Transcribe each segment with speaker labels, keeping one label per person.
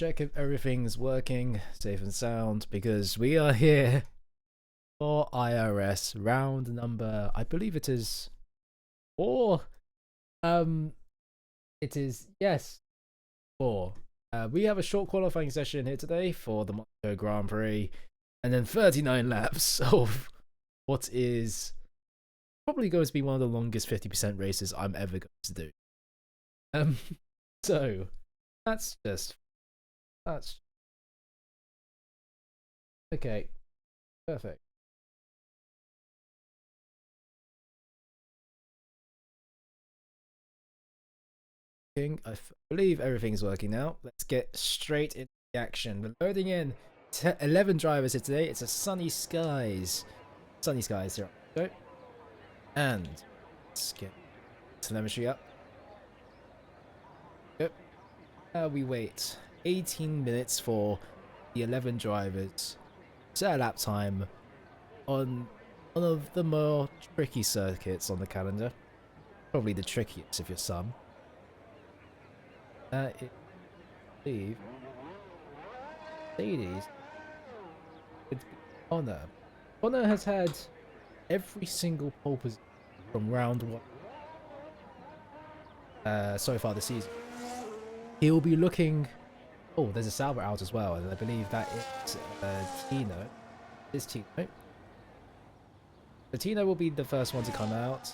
Speaker 1: check if everything's working safe and sound, because we are here for IRS round number, I believe it is 4. It is, yes, 4. We have a short qualifying session here today for the Monaco Grand Prix, and then 39 laps of what is probably going to be one of the longest 50% races I'm ever going to do. So that's okay. Perfect. I believe everything's working now. Let's get straight into the action. We're loading in 11 drivers here today. It's a sunny skies here. Go. And let's get telemetry up. Yep. We wait 18 minutes for the 11 drivers. Set a lap time on one of the more tricky circuits on the calendar. Probably the trickiest if you're some. I believe ladies would be Connor. Connor has had every single pole position from round 1 so far this season. He'll be looking. Oh, there's a Sauber out as well, and I believe that is Tino. It's Tino. So Tino will be the first one to come out,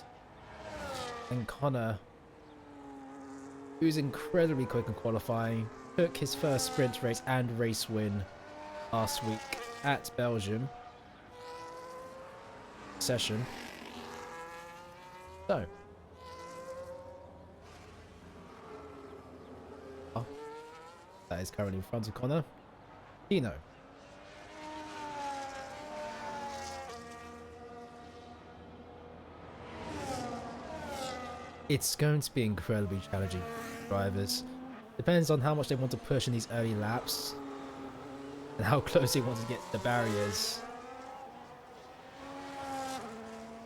Speaker 1: and Connor, who's incredibly quick in qualifying, took his first sprint race and race win last week at Belgium session. So that is currently in front of Connor. Tino. It's going to be incredibly challenging for drivers. Depends on how much they want to push in these early laps and how close they want to get to the barriers.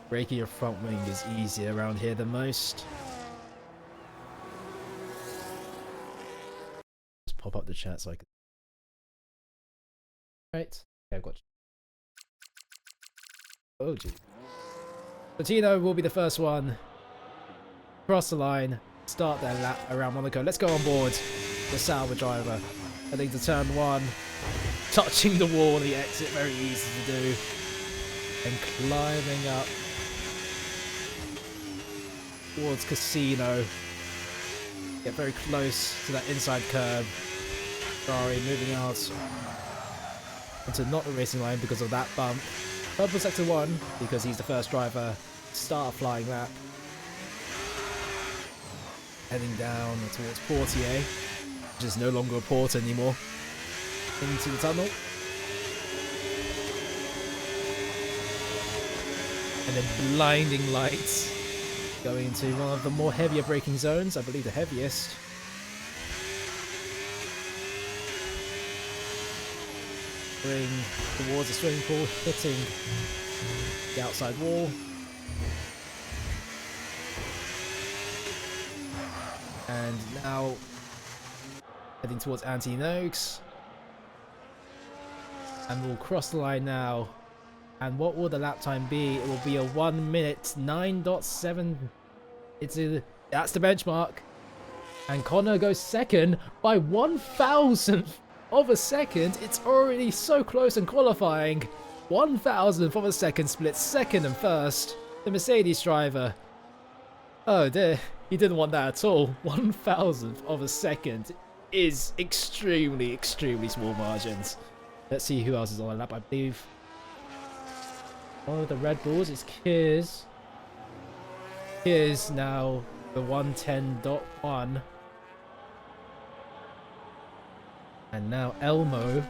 Speaker 1: Braking your front wing is easier around here than most. Just pop up the chat so I can. Right. Okay, I've got you. Oh, gee. So Tino will be the first one. Cross the line, start their lap around Monaco. Let's go on board the Sauber driver. Heading to turn 1, touching the wall on the exit, very easy to do, and climbing up towards Casino. Get very close to that inside curb. Ferrari moving out onto not the racing line because of that bump. Purple sector 1 because he's the first driver to start a flying lap. Heading down towards Portier, which is no longer a port anymore, into the tunnel. And then blinding lights going into one of the more heavier braking zones, I believe the heaviest. Going towards the swimming pool, hitting the outside wall. And now heading towards Antinox. And we'll cross the line now. And what will the lap time be? It will be a 1 minute 9.7. That's the benchmark. And Connor goes second by 1,000th of a second. It's already so close in qualifying. 1,000th of a second splits second and first. The Mercedes driver. Oh dear. He didn't want that at all. 1,000th of a second is extremely, extremely small margins. Let's see who else is on the lap. I believe one of the Red Bulls is Kiers. Kiers now the 110.1. And now Elmo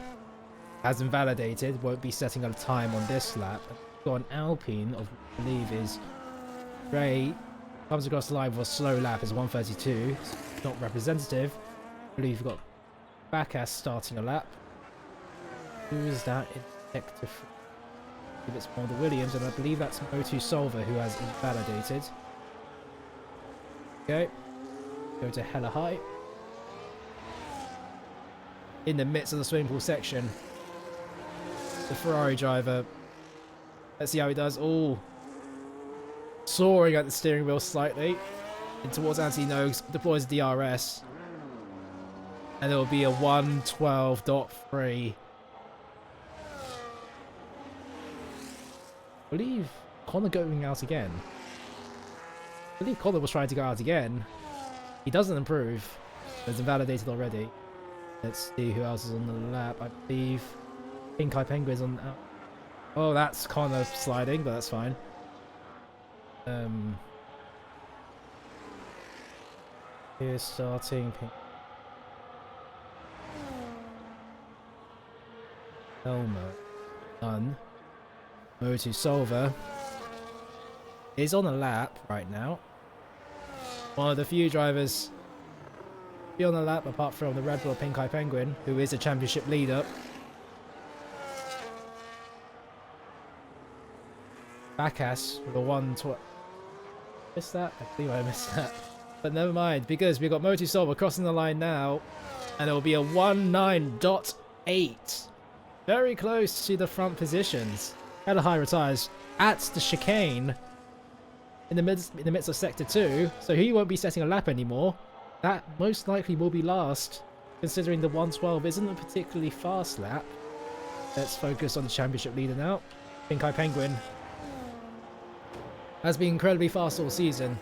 Speaker 1: has invalidated, won't be setting a time on this lap. Got an Alpine of I believe is Ray. Comes across the line for a slow lap is 132. It's not representative. I believe we've got Bacchus starting a lap. Who is that? It's one of the Williams, and I believe that's Motu Solver who has invalidated. Okay. Go to hella high. in the midst of the swimming pool section. The Ferrari driver. Let's see how he does. Oh, soaring at the steering wheel slightly. And towards Anthony Noakes, deploys DRS. And it will be a 112.3. I believe Connor going out again. I believe Connor was trying to go out again. He doesn't improve. It's invalidated already. Let's see who else is on the lap. I believe Pink Eye Penguin's on. Oh, that's Connor sliding, but that's fine. Here's starting Pink. Elmo. Done. Motu Solver is on a lap right now. One of the few drivers to be on the lap apart from the Red Bull Pink Eye Penguin, who is a championship leader. Backass with a 112. Missed that? I believe I missed that. But never mind, because we've got Motu Solver crossing the line now, and it will be a 19.8. Very close to the front positions. Hella high retires at the chicane in the midst of sector 2, so he won't be setting a lap anymore. That most likely will be last, considering the 112 isn't a particularly fast lap. Let's focus on the championship leader now. Pink Eye Penguin has been incredibly fast all season.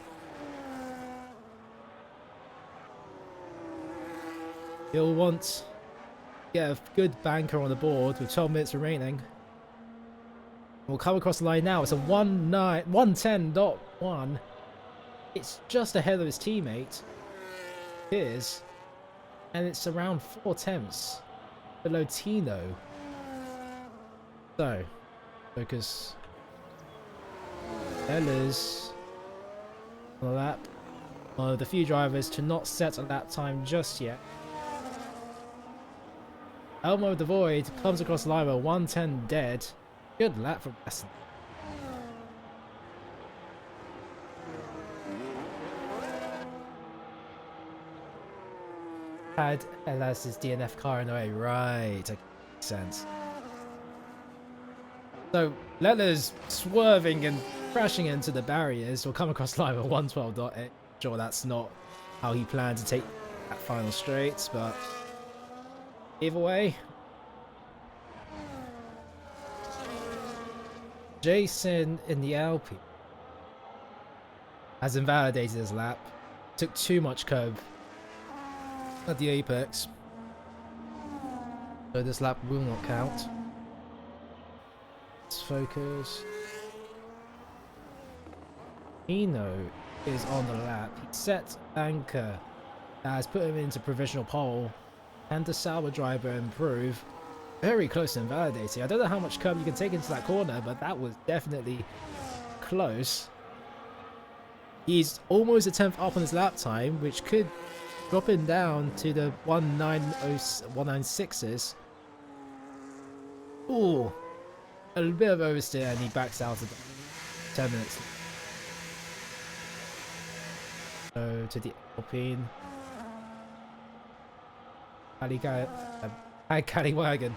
Speaker 1: He'll want to get a good banker on the board with 12 minutes remaining. We'll come across the line now. It's a 110.1. It's just ahead of his teammate. Here's, and it's around 4 tenths below Tino. So, focus. Ella's on the lap. One of the few drivers to not set a lap time just yet. Elmo the Void comes across the line with 110 dead. Good lap from Aston. Had Elas's DNF car in the way, right? That makes sense. So Lella's swerving and crashing into the barriers will come across the line with 112.8. Sure, that's not how he planned to take that final straight, but either way. Jason in the Alpine has invalidated his lap. Took too much curb at the apex, so this lap will not count. Let's focus. Eno is on the lap. He set anchor that has put him into provisional pole. Can the Sauber driver improve? Very close to invalidating. I don't know how much curb you can take into that corner, but that was definitely close. He's almost a 10th up on his lap time, which could drop him down to the 196s. Ooh, a bit of oversteer, and he backs out of 10 minutes. So to the Alpine. Caddy Wagon.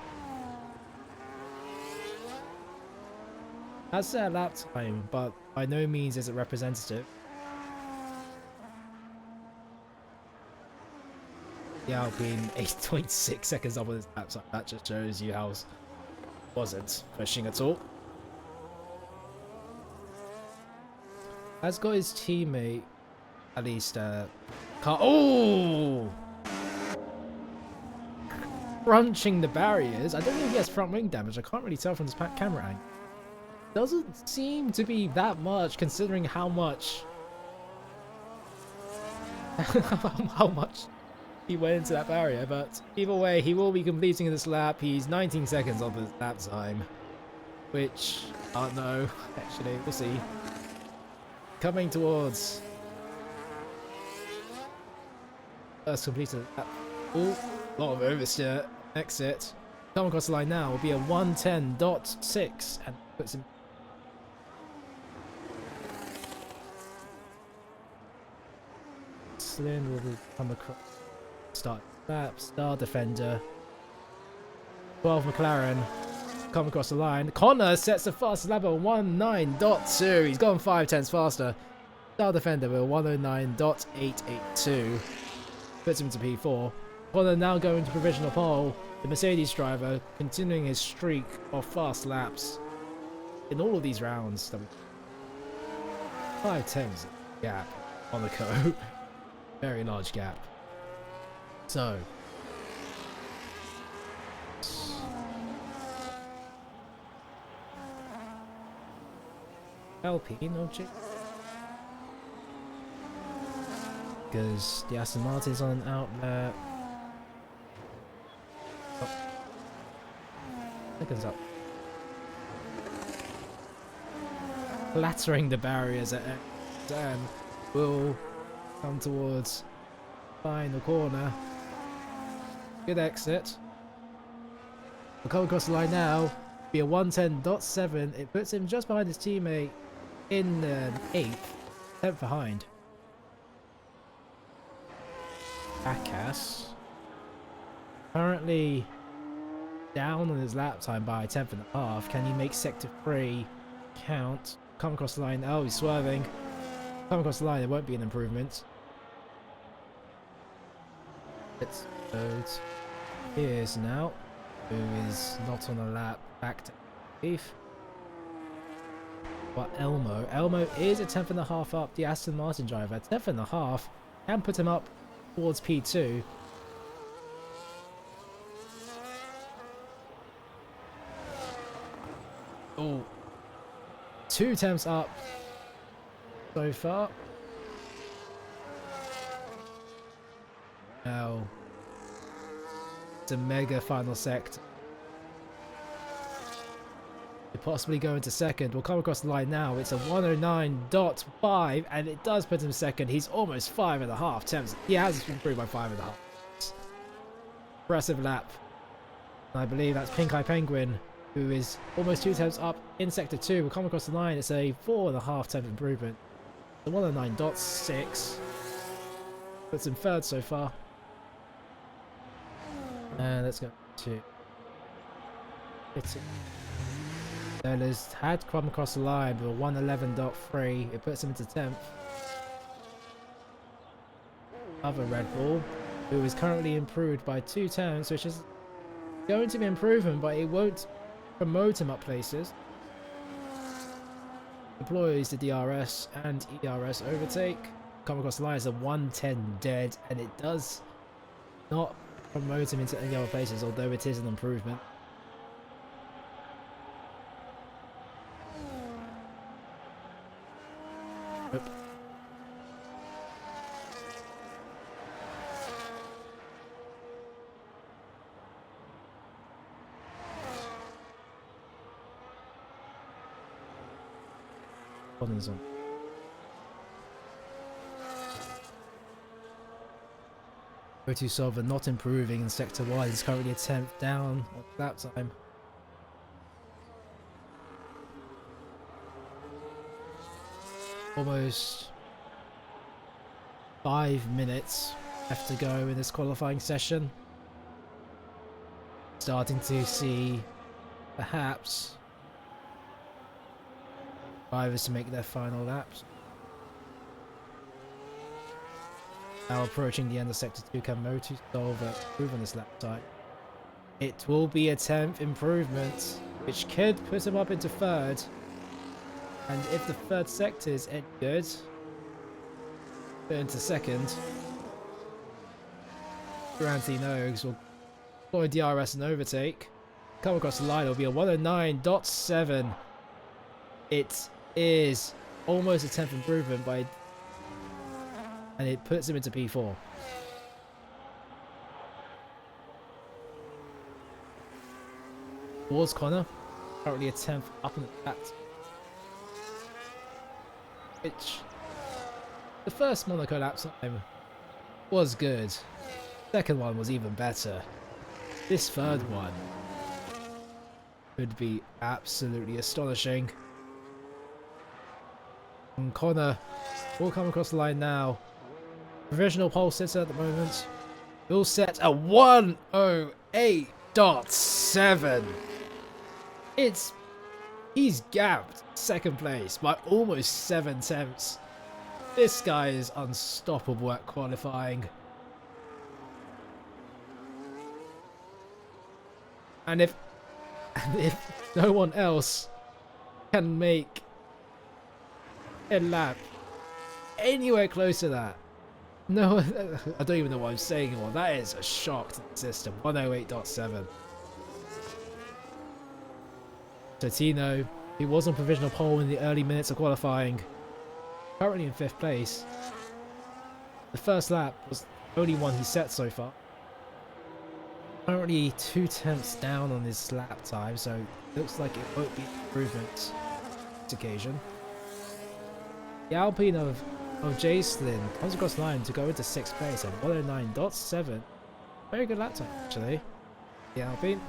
Speaker 1: That's their lap time, but by no means is it representative. The Alpine 8.6 seconds up on his lap time. That just shows you how it wasn't pushing at all. Has got his teammate at least oh! Crunching the barriers. I don't think he has front wing damage. I can't really tell from this camera angle. Doesn't seem to be that much, considering how much how much he went into that barrier. But either way, he will be completing this lap. He's 19 seconds off his lap time, which I don't know. Actually, we'll see. Coming towards first completed lap. Oh, a lot of oversteer. Exit. Come across the line now will be a 110.6 and puts him. Slyn will come across. Start lap. Star Defender 12 McLaren come across the line. Connor sets the fastest lap at 109.2. He's gone 5/10 faster. Star Defender with 109.882. Puts him to P4. Connor now going to provisional pole. The Mercedes driver continuing his streak of fast laps in all of these rounds. 5/10 gap. Monaco. Very large gap. So. Alpine object. Because the Aston Martin's on an outlet. Oh. Seconds up. Clattering the barriers at Dan will come towards final corner. Good exit. We'll come across the line now. Be a 110.7. It puts him just behind his teammate in 8th, 10th behind. Backus currently down on his lap time by 1/10.5. Can he make sector 3 count? Come across the line. Oh, he's swerving. Come across the line. There won't be an improvement. It's third. Here's now, who is not on a lap back to 8th. But Elmo is a 10.5 up the Aston Martin driver. 10.5 can put him up towards P2. Oh, 2 temps up so far. Now it's a mega final sector. Could possibly go into second. We'll come across the line now. It's a 109.5 and it does put him second. He's almost 5.5 temps. He has improved by 5.5. Impressive lap. And I believe that's Pink Eye Penguin, who is almost 2 temps up in sector 2. We'll come across the line. It's a 4.5 temp improvement. The 109.6 puts him third so far. And let's go to Sellers had come across the line with a 111.3. It puts him into 10th. Other Red Bull, who is currently improved by 2 temps, which is going to be improvement, but it won't promote him up places. Deploys the DRS and ERS overtake. Come across the line as a 110 dead, and it does not promote him into any other places, although it is an improvement. Nope. Buttons on. Go2 Solver not improving in sector 1. He's currently a 10th down on lap time. Almost 5 minutes left to go in this qualifying session. Starting to see perhaps drivers to make their final laps. Now approaching the end of sector 2, can Motu Solver improve on this lap time? It will be a 10th improvement, which could put him up into 3rd. And if the 3rd sector is any good, go into 2nd. Guarantee Nogues will deploy DRS and overtake. Come across the line, it'll be a 109.7. It is almost a 10th improvement by, and it puts him into P4. Towards Connor, currently a 10th up in the lap. Which, the first Monaco lap time was good. Second one was even better. This third one could be absolutely astonishing. And Connor will come across the line now. Provisional pole sitter at the moment. Will set a 108. 9.7. He's gapped second place by almost 7 tenths. This guy is unstoppable at qualifying. And if no one else can make a lap anywhere close to that, no, I don't even know what I'm saying anymore. That is a shock to the system. 108.7. So Tino, he was on provisional pole in the early minutes of qualifying, currently in 5th place. The first lap was the only one he set so far. Currently 2 tenths down on his lap time, so it looks like it won't be improvement this occasion. The Alpine of Jacelyn comes across the line to go into 6th place at 109.7. Very good lap time, actually. The Alpine.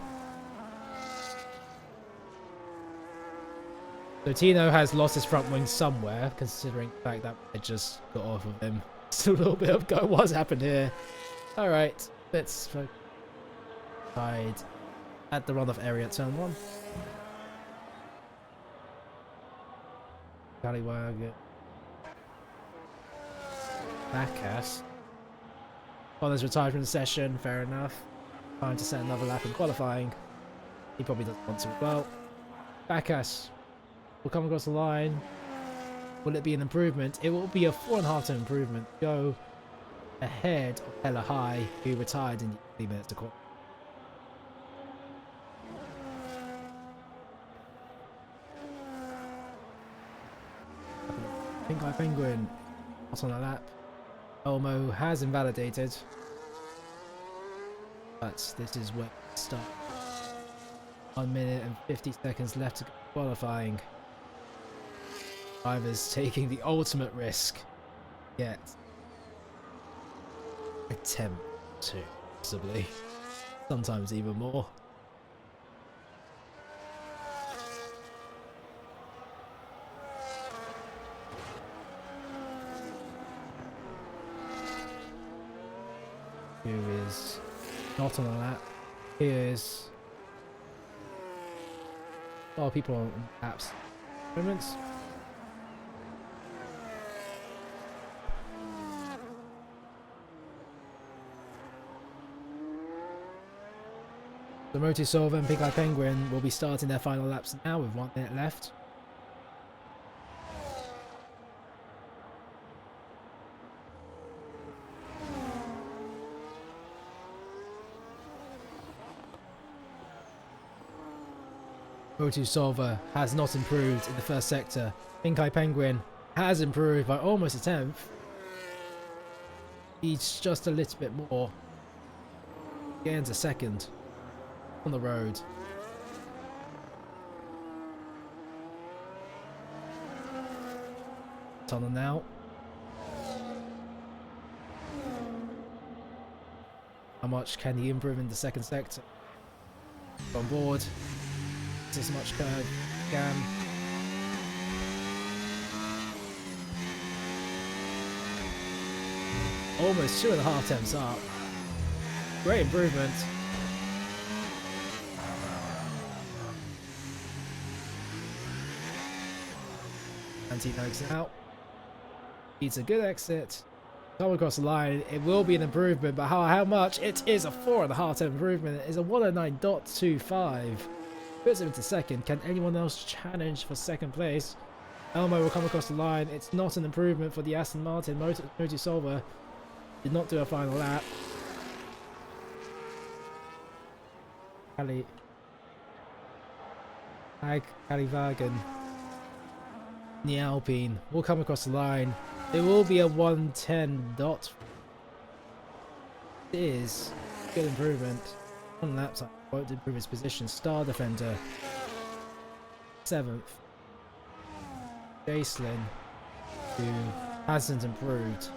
Speaker 1: So Tino has lost his front wing somewhere, considering the fact that I just got off of him. Just a little bit of go. What's happened here? Alright, let's ride at the runoff area at turn 1. Scallywag. Backass. Connor's retired from the session, fair enough. Trying to set another lap in qualifying. He probably doesn't want to as well. Backass will come across the line. Will it be an improvement? It will be a 4.5 turn improvement. Go ahead of Hella High, who retired in the 3 minutes to qualify. Pink Eye Penguin, not on a lap. Elmo has invalidated, but this is where we start. 1 minute and 50 seconds left to go qualifying. Drivers taking the ultimate risk, yet attempt to, possibly, sometimes even more. Who is not on a lap? Here's a lot of people on laps. Moments. The Motu Silver and Pink Eye Penguin will be starting their final laps now with 1 minute left. Motu Silver has not improved in the first sector. Pink Eye Penguin has improved by almost a tenth. Needs just a little bit more. Gains a second on the road. Tunnel now. How much can he improve in the second sector? On board. As much curve can. Almost 2.5 tenths up. Great improvement. Anti-nokes out. Needs a good exit. Come across the line. It will be an improvement, but how much? It is a 4.5 tenth improvement. It is a 109.25. Puts him into second. Can anyone else challenge for second place? Elmo will come across the line. It's not an improvement for the Aston Martin. Motu Silver did not do a final lap. Wagon. The Alpine will come across the line. There will be a 110 dot. It is a good improvement. On lap time. Won't improve his position. Star Defender 7th. Jacelyn, who hasn't improved.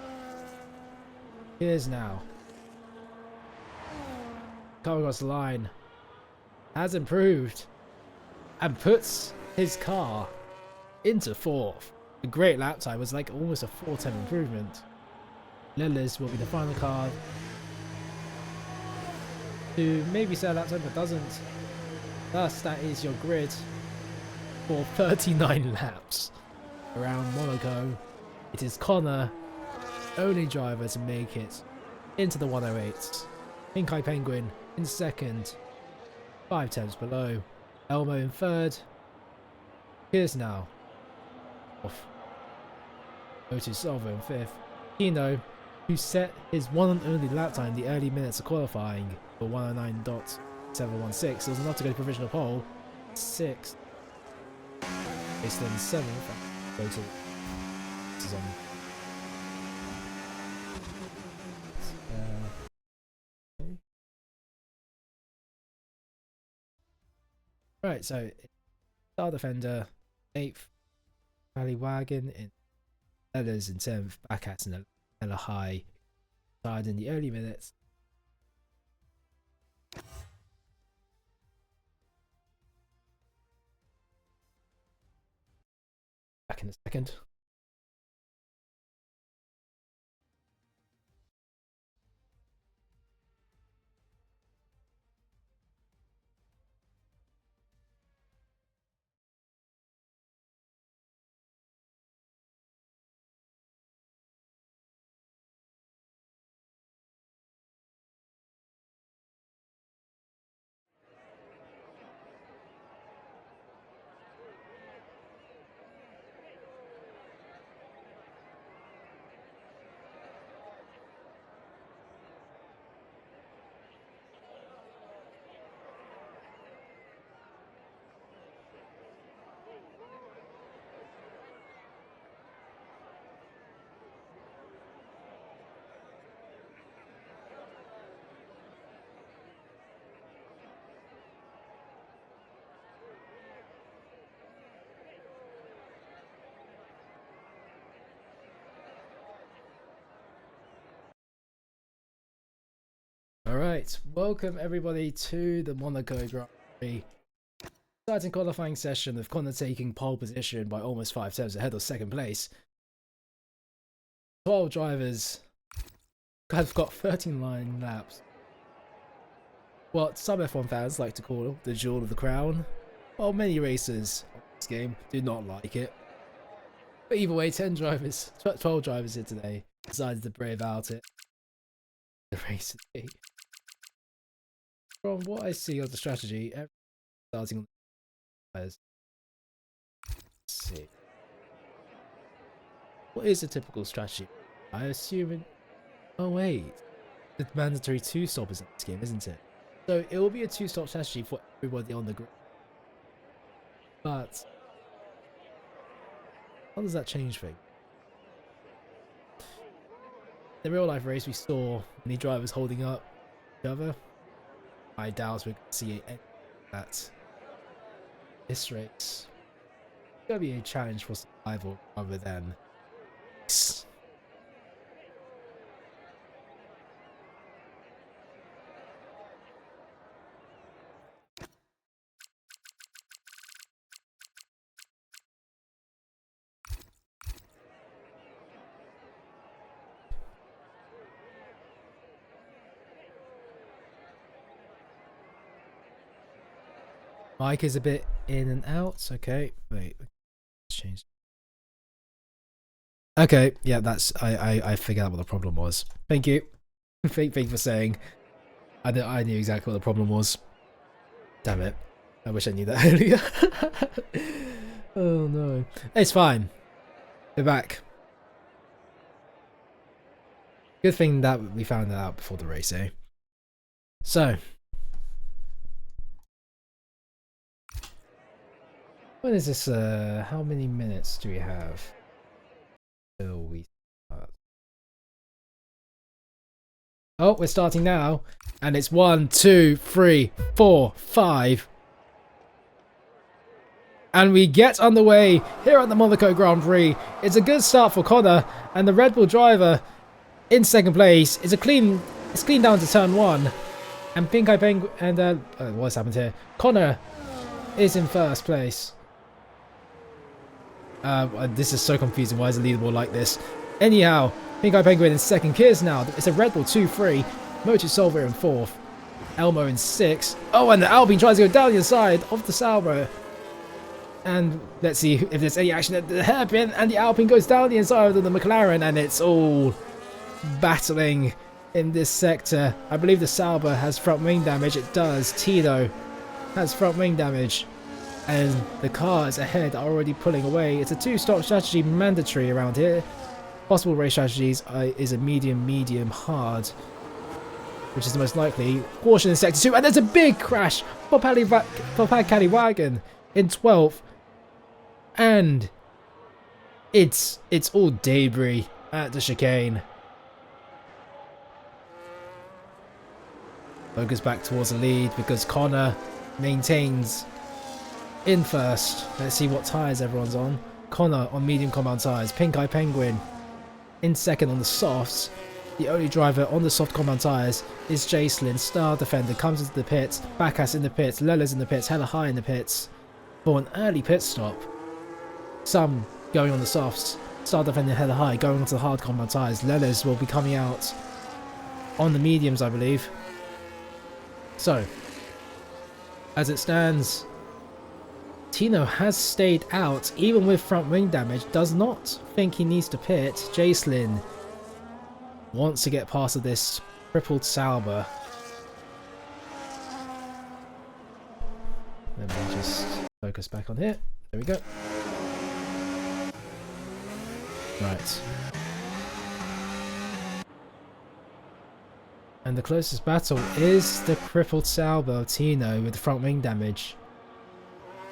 Speaker 1: Here's now. Come across the line. Has improved. And puts his car into 4th. A great lap time. Was like almost a 410 improvement. Lillis will be the final car. to maybe set a lap time but doesn't. Thus, that is your grid for 39 laps around Monaco. It is Connor, only driver to make it into the 108s. Pink Eye Penguin in second, 5 tenths below. Elmo in third. Here's now off. Otis Silva in fifth. Kino, who set his one and only lap time in the early minutes of qualifying for 109.716, was enough to go to provisional pole. 6th. It's then 7th. Go to. This is on. Right, so Star Defender, 8th. Rally Wagon in Ella's in 10th. Backats and Ella High. Started in the early minutes. Back in a second. Alright, welcome everybody to the Monaco Grand Prix. Exciting qualifying session with Connor taking pole position by almost 5 tenths ahead of second place. 12 drivers have got 39 laps. What some F1 fans like to call the jewel of the crown. While many racers on this game do not like it. But either way, 12 drivers here today decided to brave out it. The race today. From what I see of the strategy, starting on the tires. Let's see. What is a typical strategy? I assume it. Oh wait, the mandatory 2-stop is in this game, isn't it? So it will be a 2-stop strategy for everybody on the grid. But how does that change things? In the real life race, we saw many drivers holding up each other. I doubt we could see any of that. This race is going to be a challenge for survival rather than. Mike is a bit in and out. Okay, wait. Let's change. Okay, yeah, that's I figured out what the problem was. Thank you. Thank you for saying. I knew exactly what the problem was. Damn it. I wish I knew that earlier. Oh no. It's fine. We're back. Good thing that we found that out before the race, eh? So. When is this, how many minutes do we have till we start? Oh, we're starting now. And it's 1, 2, 3, 4, 5. And we get underway here at the Monaco Grand Prix. It's a good start for Connor, and the Red Bull driver in second place. It's clean down to turn 1. And Pink Eye Penguin, and what's happened here? Connor is in first place. This is so confusing. Why is the leaderboard like this? Anyhow, Pink Eye Penguin in second. Here's now. It's a Red Bull 2-3. Motor Solver in fourth. Elmo in 6th. Oh, and the Alpine tries to go down the inside of the Sauber. And let's see if there's any action at the hairpin. And the Alpine goes down the inside of the McLaren. And it's all battling in this sector. I believe the Sauber has front wing damage. It does. Tino has front wing damage. And the cars ahead are already pulling away. It's a 2-stop strategy mandatory around here. Possible race strategies is a medium, medium, hard, which is the most likely. Caution in sector 2, and there's a big crash for Paddy Wagon in 12th. And it's all debris at the chicane. Focus back towards the lead because Connor maintains in first. Let's see what tyres everyone's on. Connor on medium compound tyres. Pink Eye Penguin in second on the softs. The only driver on the soft compound tyres is Jacelyn. Star Defender comes into the pits. Backass in the pits. Lela's in the pits. Hella High in the pits for an early pit stop. Some going on the softs. Star Defender Hella High going onto the hard compound tyres. Lela's will be coming out on the mediums, I believe. So, as it stands, Tino has stayed out, even with front wing damage, does not think he needs to pit. Jacelyn wants to get past of this crippled Sauber. Let me just focus back on here. There we go. Right. And the closest battle is the crippled Sauber of Tino with the front wing damage.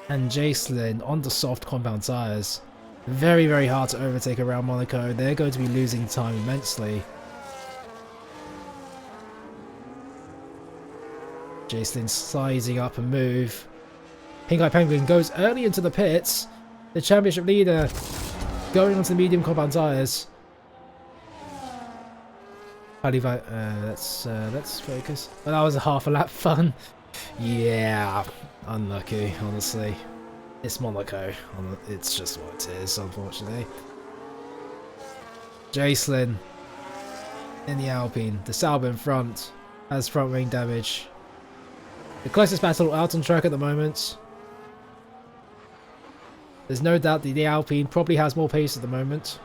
Speaker 1: And Jacelyn on the soft compound tyres. Very, very hard to overtake around Monaco. They're going to be losing time immensely. Jacelyn sizing up a move. Pink Eye Penguin goes early into the pits. The championship leader going onto the medium compound tyres. Let's focus. Well, that was a half a lap fun. Yeah, unlucky, honestly. It's Monaco. It's just what it is, unfortunately. Jacelyn in the Alpine. The Sauber in front has front wing damage. The closest battle out on track at the moment. There's no doubt that the Alpine probably has more pace at the moment.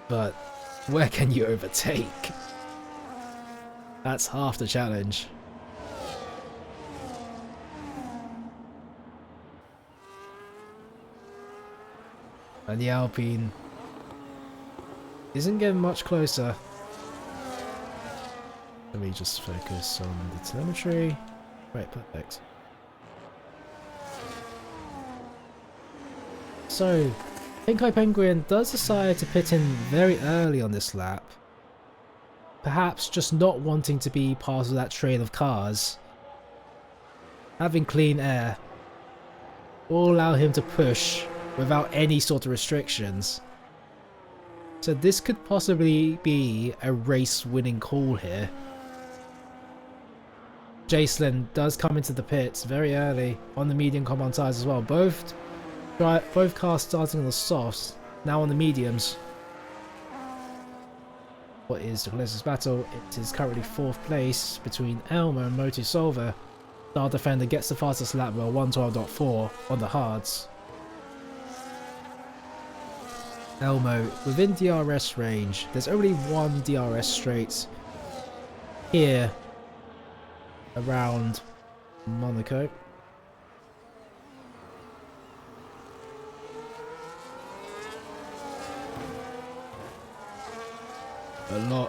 Speaker 1: But where can you overtake? That's half the challenge. And the Alpine isn't getting much closer. Let me just focus on the telemetry. Right, perfect. So, Pink Eye Penguin does decide to pit in very early on this lap. Perhaps just not wanting to be part of that trail of cars. Having clean air will allow him to push without any sort of restrictions. So this could possibly be a race-winning call here. Jacelyn does come into the pits very early on the medium compound tyres as well. Both cars starting on the softs, now on the mediums. What is the closest battle? It is currently 4th place between Elmo and Motu Solver. Star Defender gets the fastest lap by 1:12.4 on the hards. Elmo within DRS range. There's only one DRS straight here around Monaco.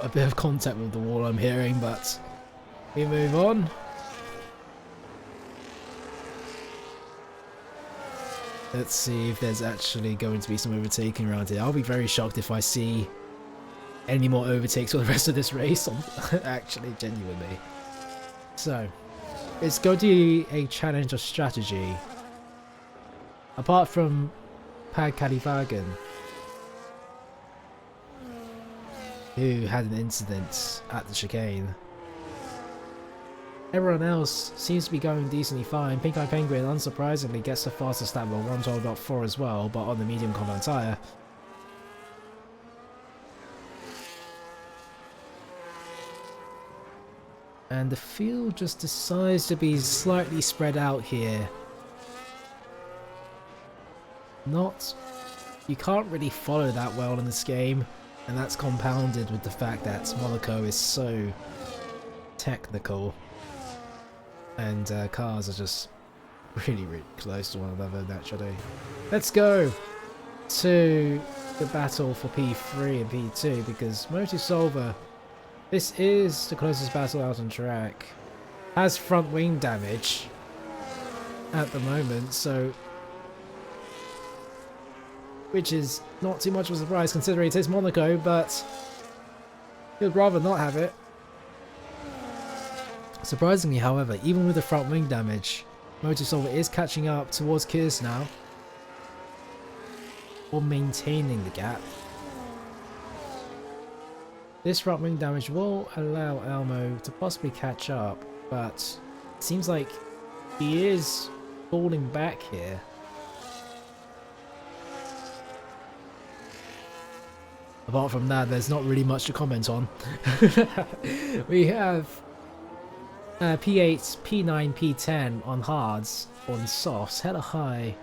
Speaker 1: A bit of contact with the wall I'm hearing, but we move on. Let's see if there's actually going to be some overtaking around here. I'll be very shocked if I see any more overtakes for the rest of this race, actually, genuinely. So, it's going to be a challenge of strategy. Apart from Paddy-Wagon, who had an incident at the chicane. Everyone else seems to be going decently fine. Pink Eye Penguin, unsurprisingly, gets the fastest lap by 1:12.4 as well, but on the medium compound tyre. And the field just decides to be slightly spread out here. You can't really follow that well in this game, and that's compounded with the fact that Monaco is so technical, and cars are just really close to one another naturally. Let's go to the battle for P3 and P2, because Motosolver, this is the closest battle out on track, has front wing damage at the moment, so which is not too much of a surprise considering it is Monaco, but you'd rather not have it. Surprisingly, however, even with the front wing damage, Motosolver is catching up towards Kiers now, or maintaining the gap. This front wing damage will allow Elmo to possibly catch up, but it seems like he is falling back here. Apart from that, there's not really much to comment on. We have P8, P9, P10 on hards, on softs, hella high,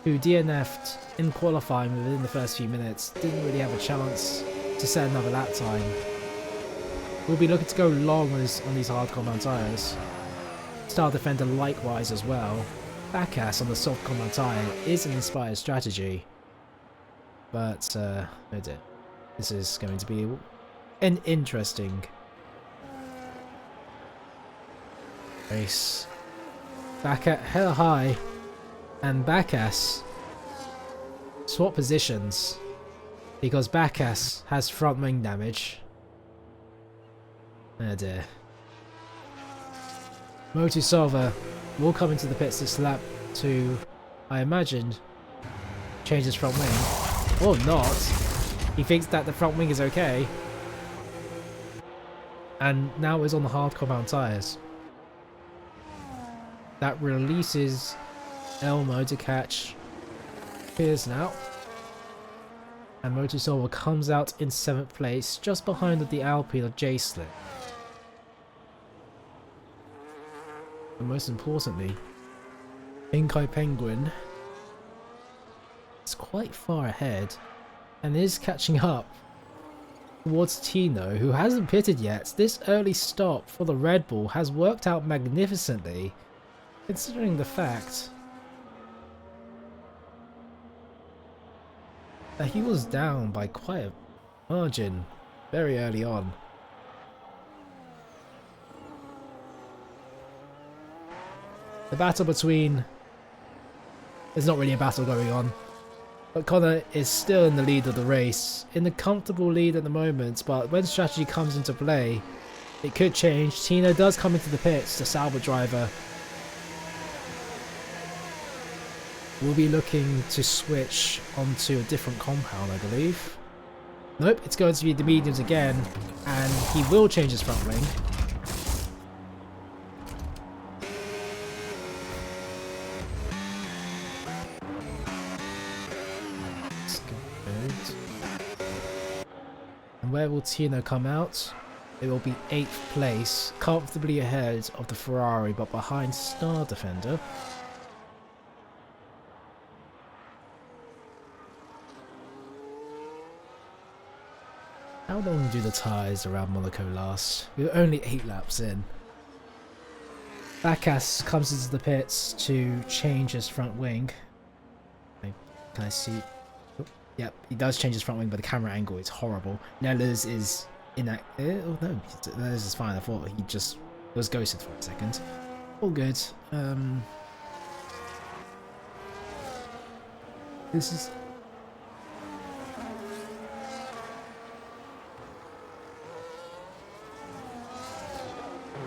Speaker 1: who DNF'd in qualifying within the first few minutes, didn't really have a chance to set another lap time. We'll be looking to go long on these hard compound tyres. Star Defender likewise as well. Backass on the soft compound tyre is an inspired strategy. But, this is going to be an interesting race. Back at hella high and Backass swap positions because Backass has front wing damage. Oh dear. Motosolver will come into the pits this lap to, I imagine, change his front wing. Or not. He thinks that the front wing is okay. And now is on the hard compound tyres. That releases Elmo to catch Piers now. And Motosolver comes out in 7th place, just behind the Alpine of J-Slip. And most importantly, Inkai Penguin is quite far ahead and is catching up towards Tino, who hasn't pitted yet. This early stop for the Red Bull has worked out magnificently, considering the fact that he was down by quite a margin very early on. The battle between... There's not really a battle going on, but Connor is still in the lead of the race, in the comfortable lead at the moment, but when strategy comes into play, it could change. Tino does come into the pits, the Sauber driver. We'll be looking to switch onto a different compound, I believe. Nope, it's going to be the mediums again, and he will change his front wing. And where will Tino come out? It will be 8th place, comfortably ahead of the Ferrari, but behind Star Defender. How long do the tyres around Monaco last? We're only 8 laps in. Backass comes into the pits to change his front wing. Can I see? Oh, yep, he does change his front wing, but the camera angle is horrible. Neller's is inactive. Oh no, Neller's is fine. I thought he just was ghosted for a second. All good. This is...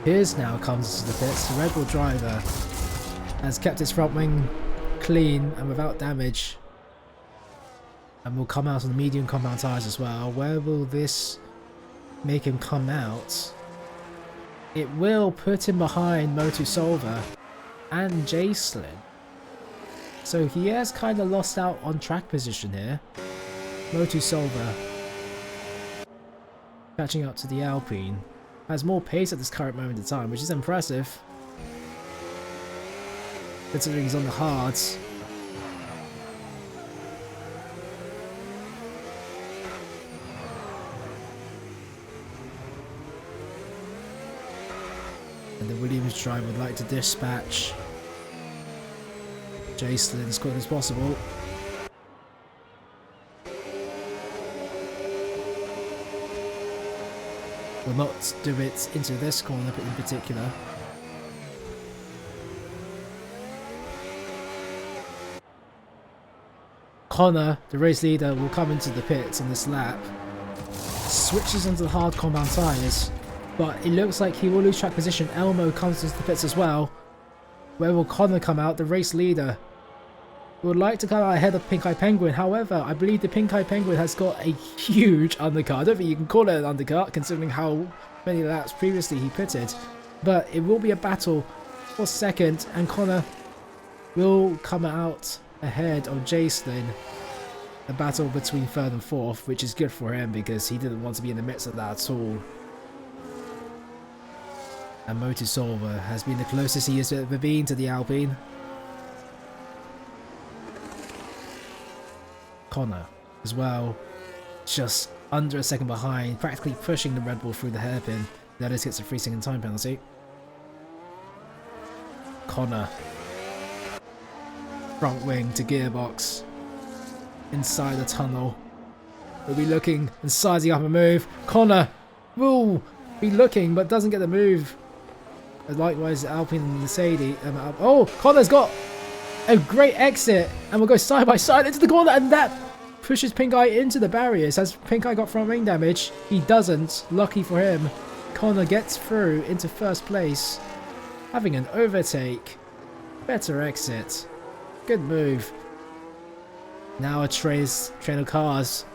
Speaker 1: Piers now comes to the pits. The Red Bull driver has kept his front wing clean and without damage, and will come out on the medium compound tyres as well. Where will this make him come out? It will put him behind Motosolver and J-Slin. So he has kind of lost out on track position here. Motosolver catching up to the Alpine. has more pace at this current moment in time, which is impressive. Considering he's on the hards. And the Williams driver would like to dispatch Jason as quick as possible. Will not do it into this corner in particular. Connor, the race leader, will come into the pits on this lap. Switches onto the hard compound tyres, but it looks like he will lose track position. Elmo comes into the pits as well. Where will Connor come out? The race leader would like to come out ahead of Pink Eye Penguin. However, I believe the Pink Eye Penguin has got a huge undercut. I don't think you can call it an undercut considering how many laps previously he pitted. But it will be a battle for second, and Connor will come out ahead of Jason. A battle between third and fourth, which is good for him because he didn't want to be in the midst of that at all. And Motusolver has been the closest he has ever been to the Alpine. Connor as well, just under a second behind, practically pushing the Red Bull through the hairpin. That is gets a 3-second time penalty. Connor, front wing to gearbox, inside the tunnel. Will be looking and sizing up a move. Connor will be looking but doesn't get the move. Likewise, Alpine and Mercedes. Oh, Connor's got a great exit and we'll go side by side into the corner, and that pushes Pink Eye into the barriers. Has Pink Eye got front wing damage? He doesn't. Lucky for him. Connor gets through into first place, having an overtake. Better exit. Good move. Now a train of cars.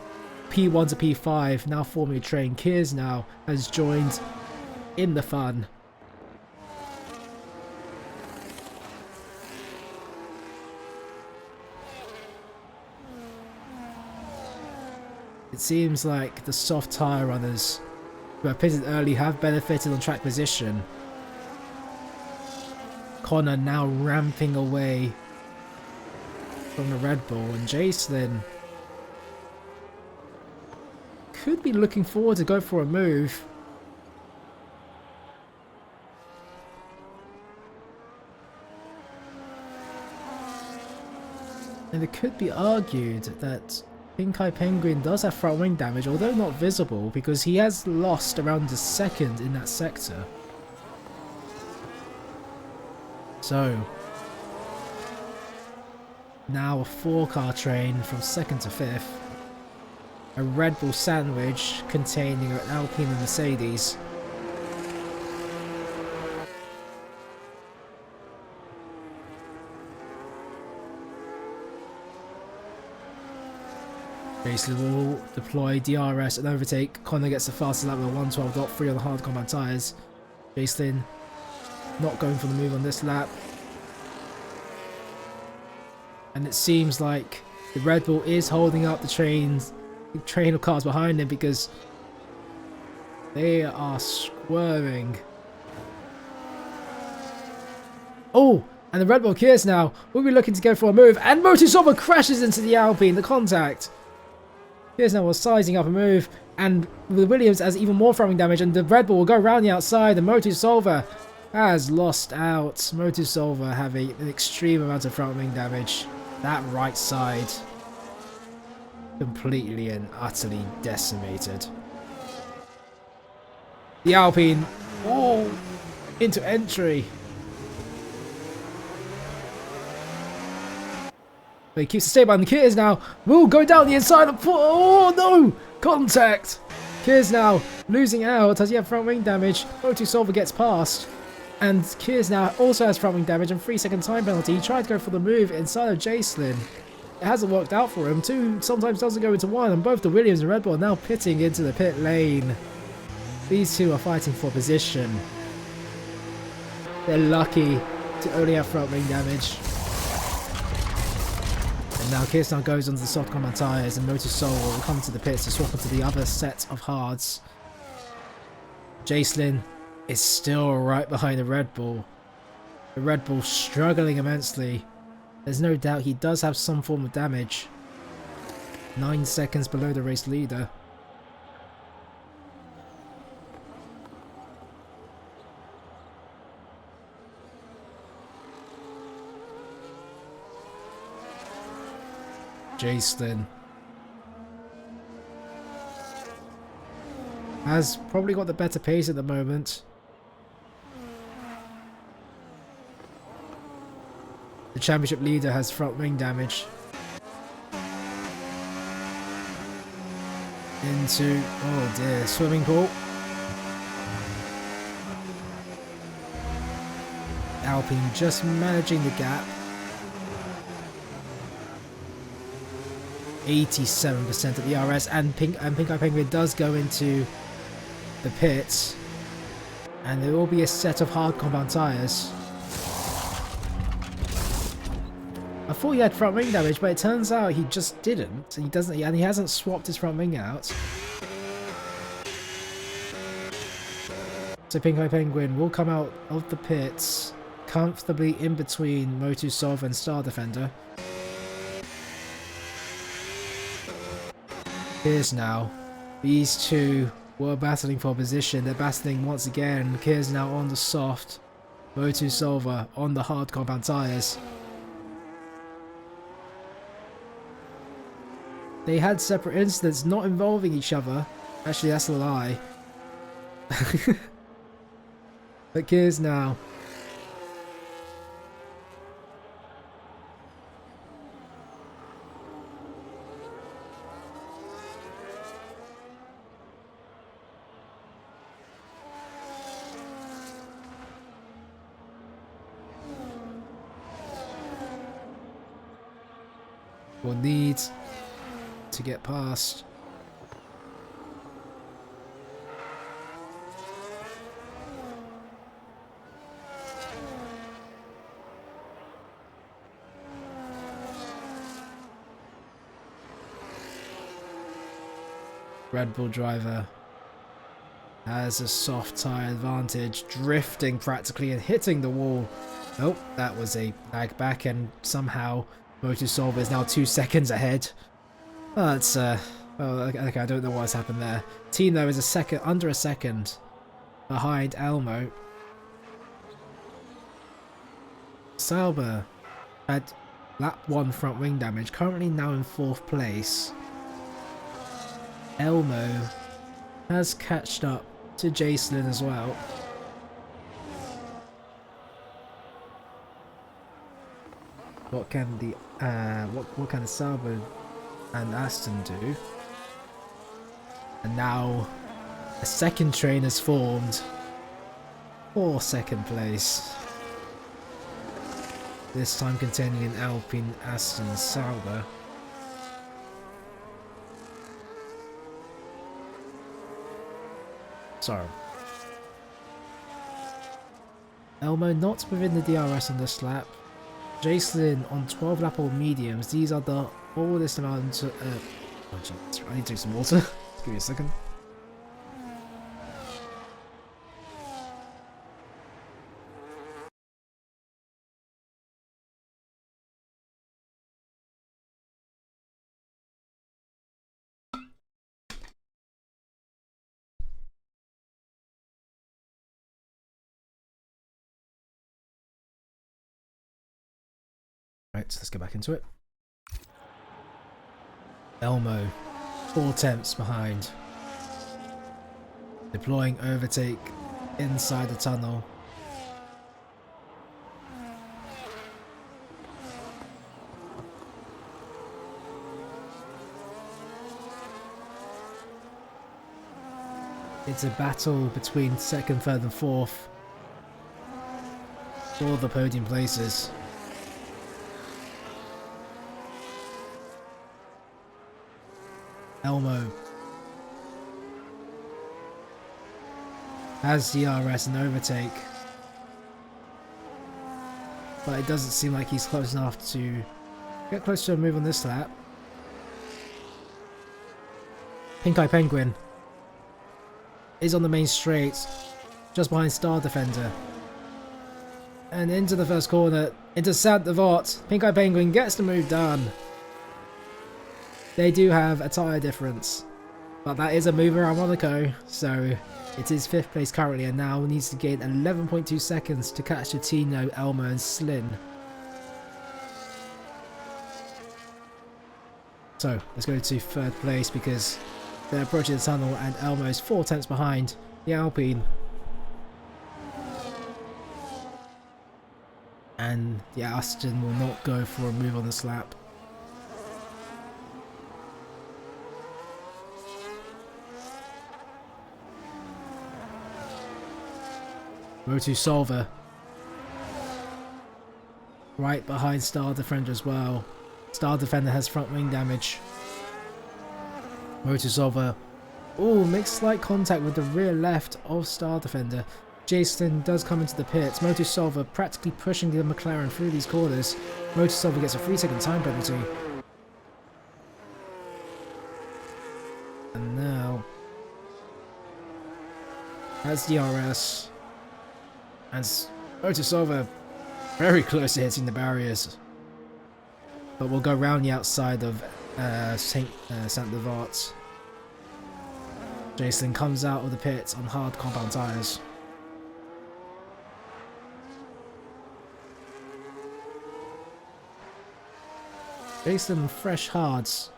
Speaker 1: P1 to P5. Now forming a train. Kears now has joined in the fun. It seems like the soft tyre runners who have pitted early have benefited on track position. Connor now ramping away from the Red Bull, and Jason could be looking forward to go for a move. And it could be argued that Pink Eye Penguin does have front wing damage, although not visible, because he has lost around a second in that sector. So, now a 4-car train from second to fifth. A Red Bull sandwich containing an Alpine and Mercedes. Basically will deploy DRS and overtake. Connor gets the fastest lap with a 1:12.3 on the hard compound tyres. Jason not going for the move on this lap. And it seems like the Red Bull is holding up the train of cars behind him because they are swerving. Oh! And the Red Bull Kears now will be looking to go for a move, and Motusolver crashes into the Alpine, the contact. Kears now was sizing up a move, and the Williams has even more front wing damage, and the Red Bull will go around the outside, and Motusolver has lost out. Motusolver having an extreme amount of front wing damage. That right side completely and utterly decimated. The Alpine, oh, into entry. But he keeps the stay behind. The Kears now will go down the inside of... Oh no! Contact! Kears now losing out. Does he have front wing damage? Motusolver gets past. And Kears now also has front wing damage and 3-second time penalty. He tried to go for the move inside of Jason. It hasn't worked out for him. Two sometimes doesn't go into one. And both the Williams and Red Bull are now pitting into the pit lane. These two are fighting for position. They're lucky to only have front wing damage. And now Kears now goes onto the soft compound tyres, and Motusolver will come to the pits to swap into the other set of hards. Jacelyn is still right behind the Red Bull. The Red Bull struggling immensely. There's no doubt he does have some form of damage. 9 seconds below the race leader. Jacelyn has probably got the better pace at the moment. The championship leader has front wing damage. Into, oh dear, swimming pool. Alpine just managing the gap. 87% of the IRS, and Pink Eye Penguin does go into the pits, and there will be a set of hard compound tyres. I thought he had front wing damage, but it turns out he just didn't. He doesn't, and he hasn't swapped his front wing out. So Pink Eye Penguin will come out of the pits comfortably in between Motu Solve and Star Defender. Here's now. These two were battling for position. They're battling once again. Kier's now on the soft. Motu Solver on the hard compound tyres. They had separate incidents not involving each other. Actually, that's a lie. But Kier's now. Will need to get past. Red Bull driver has a soft tyre advantage, drifting practically and hitting the wall. Oh, that was a lag back, and somehow Motu Solver is now 2 seconds ahead. Oh, that's well, okay, I don't know what's happened there. Tino is under a second behind Elmo. Sauber had lap 1 front wing damage, currently now in 4th place. Elmo has catched up to Jacelyn as well. What can the what can the Sauber and Aston do? And now a second train has formed for 2nd place. This time containing an Alpine, Aston, Sauber. Sorry. Elmo not within the DRS on this lap. Jacelyn on 12 lap old mediums. These are the oldest amount of... oh, geez. I need to drink some water. Give me a second. Right, so let's get back into it. Elmo, 4 tenths behind. Deploying overtake inside the tunnel. It's a battle between 2nd, 3rd and 4th for the podium places. Elmo has DRS and overtake, but it doesn't seem like he's close enough to get close to a move on this lap. Pink Eye Penguin is on the main straight, just behind Star Defender. And into the first corner, into Saint-Devote. Pink Eye Penguin gets the move done. They do have a tyre difference, but that is a move around Monaco, so it is 5th place currently, and now needs to gain 11.2 seconds to catch Tino, Elmo and Slyn. So let's go to 3rd place because they're approaching the tunnel and Elmo's 4 tenths behind the Alpine. And the Aston will not go for a move on the slap. Motu Solver right behind Star Defender as well. Star Defender has front wing damage. Motu Solver, oh, makes slight contact with the rear left of Star Defender. Jason does come into the pits. Motu Solver practically pushing the McLaren through these corners. Motu Solver gets a 3-second time penalty. And now that's DRS. And Motu Solver very close to hitting the barriers. But we'll go round the outside of Saint-Devote. Jason comes out of the pits on hard compound tyres. Jason Fresh Hards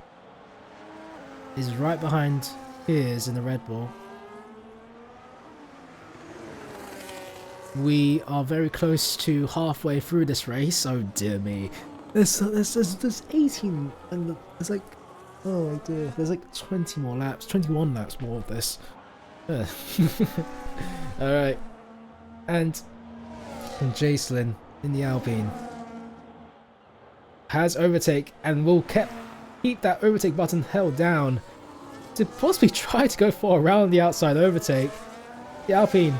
Speaker 1: is right behind Piers in the Red Bull. We are very close to halfway through this race. Oh dear me. There's 18 and there's like, oh my dear, there's like 20 more laps, 21 laps more of this. Alright. And Jacelyn in the Alpine has overtake and will keep that overtake button held down to possibly try to go for around the outside overtake. The Alpine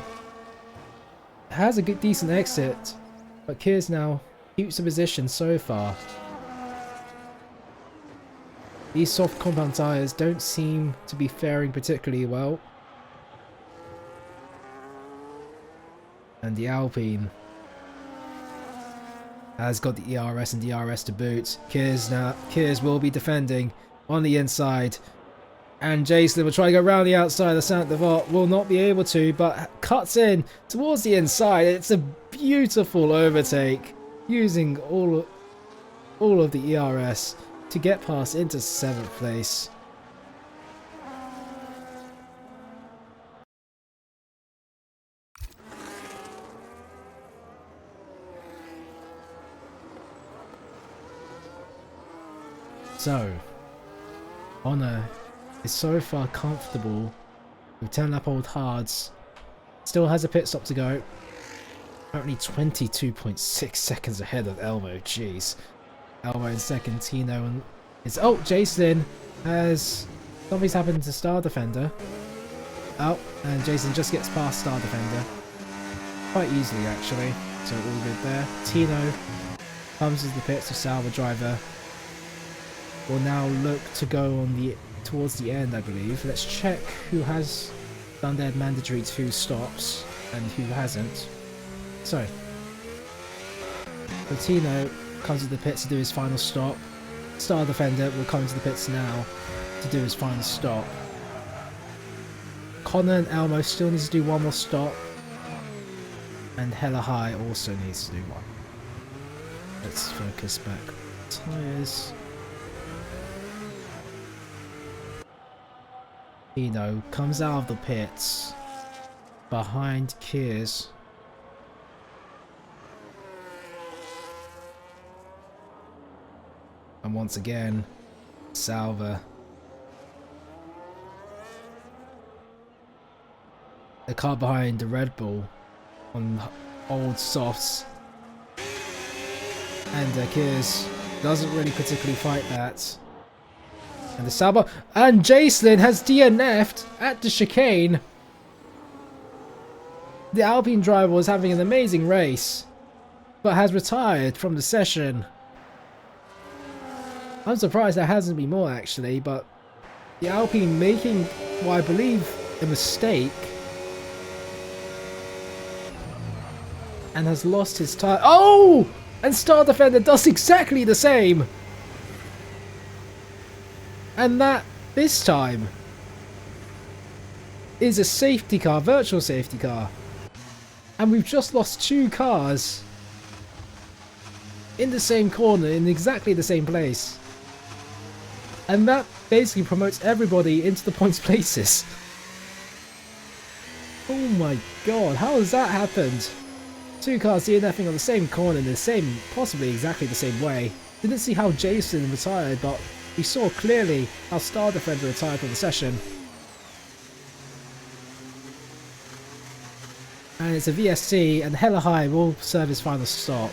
Speaker 1: has a good decent exit, but Kiers now keeps the position so far. These soft compound tyres don't seem to be faring particularly well. And the Alpine has got the ERS and DRS to boot. Kiers will be defending on the inside. And Jason will try to go around the outside of Saint-Devote. Will not be able to, but cuts in towards the inside. It's a beautiful overtake using all of the ERS to get past into 7th place. So, Honor is so far comfortable with 10-lap old hards. Still has a pit stop to go. Currently 22.6 seconds ahead of Elmo. Jeez. Elmo in second. Tino and it's Jason has something's happened to Star Defender. Oh, and Jason just gets past Star Defender quite easily actually. So all good there. Tino comes as the pits of Salva driver. Will now look to go on towards the end, I believe. Let's check who has done their mandatory 2 stops and who hasn't. So, Tino comes to the pits to do his final stop. Star Defender will come to the pits now to do his final stop. Connor and Elmo still needs to do one more stop. And Hella High also needs to do one. Let's focus back. Tyres. Tino comes out of the pits behind Kiers. And once again, Salva. The car behind the Red Bull on old softs. And Kiers doesn't really particularly fight that. And the Salva and Jacelyn has DNF'd at the chicane. The Alpine driver was having an amazing race, but has retired from the session. I'm surprised there hasn't been more actually, but the Alpine making what I believe a mistake and has lost his tire. Oh! And Star Defender does exactly the same! And that, this time, is a safety car, virtual safety car. And we've just lost 2 cars in the same corner, in exactly the same place. And that basically promotes everybody into the points places. Oh my god, how has that happened? 2 cars DNFing on the same corner in the same, possibly exactly the same way. Didn't see how Jason retired, but we saw clearly how Star Defender retired from the session. And it's a VSC, and Hella High will serve his final stop.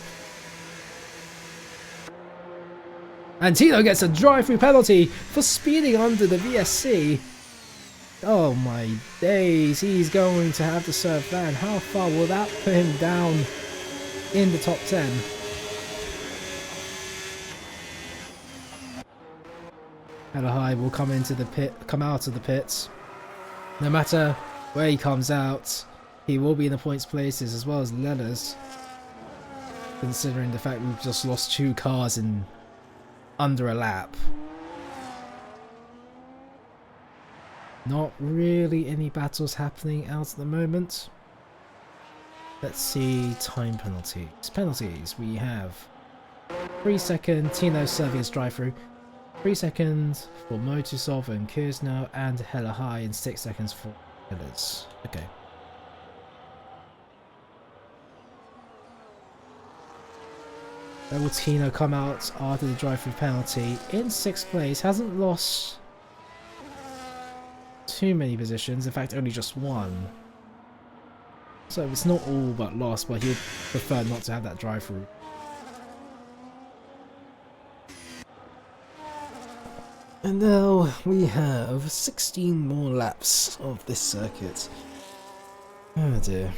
Speaker 1: And Tino gets a drive-through penalty for speeding under the VSC. Oh my days, he's going to have to serve that. And how far will that put him down in the top 10? Hella High will come into the pit, come out of the pits. No matter where he comes out, he will be in the points places as well as Lellers. Considering the fact we've just lost 2 cars in under a lap. Not really any battles happening out at the moment. Let's see time penalties. Penalties, we have 3 second Tino serving his drive-through, 3 seconds for Motosov and Kirsnow, and Hella High, and 6 seconds for Lellers. Okay. Where will Tino come out after the drive-through penalty? In 6th place, hasn't lost too many positions, in fact only just 1. So it's not all but lost, but he'd prefer not to have that drive-through. And now we have 16 more laps of this circuit. Oh dear.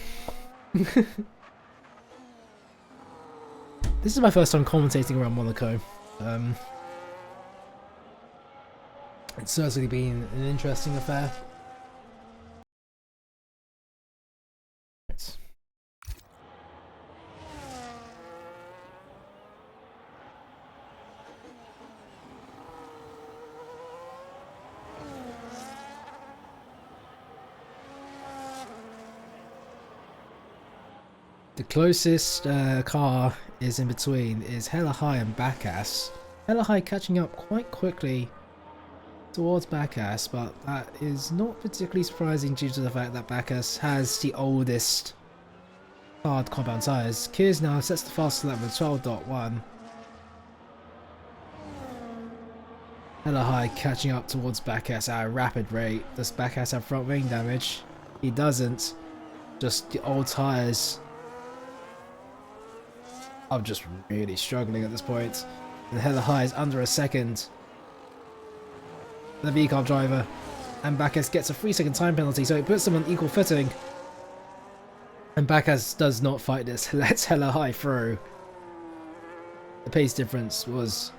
Speaker 1: This is my first time commentating around Monaco. It's certainly been an interesting affair. Right. The closest car is in between is Hella High and Backass. Hella High catching up quite quickly towards Backass, but that is not particularly surprising due to the fact that Backass has the oldest hard compound tyres. Kiers now sets the fastest lap with 12.1. Hella High catching up towards Backass at a rapid rate. Does Backass have front wing damage? He doesn't. Just the old tyres. I'm just really struggling at this point. And Hella High is under a second. The V-Carb driver. And Backass gets a 3-second time penalty, so it puts them on equal footing. And Backass does not fight this, lets Hella High through. The pace difference was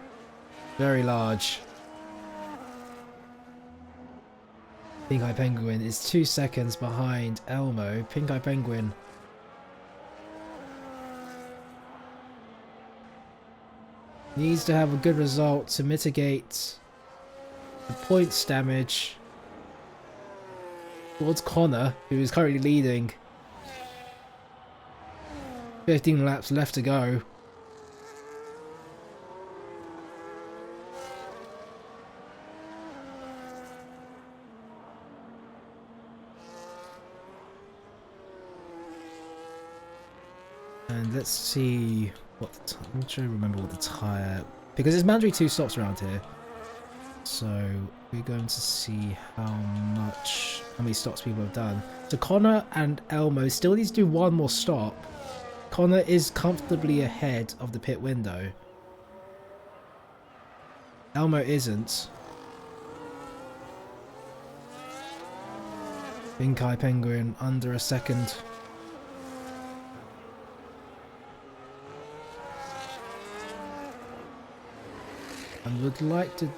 Speaker 1: very large. Pink Eye Penguin is 2 seconds behind Elmo. Pink Eye Penguin needs to have a good result to mitigate the points damage towards Connor, who is currently leading. 15 laps left to go. And let's see what I'm trying to remember what the tyre, because it's mandatory 2 stops around here. So we're going to see how many stops people have done. So Connor and Elmo still needs to do 1 more stop. Connor is comfortably ahead of the pit window. Elmo isn't. Pink Eye Penguin under a second. And would like to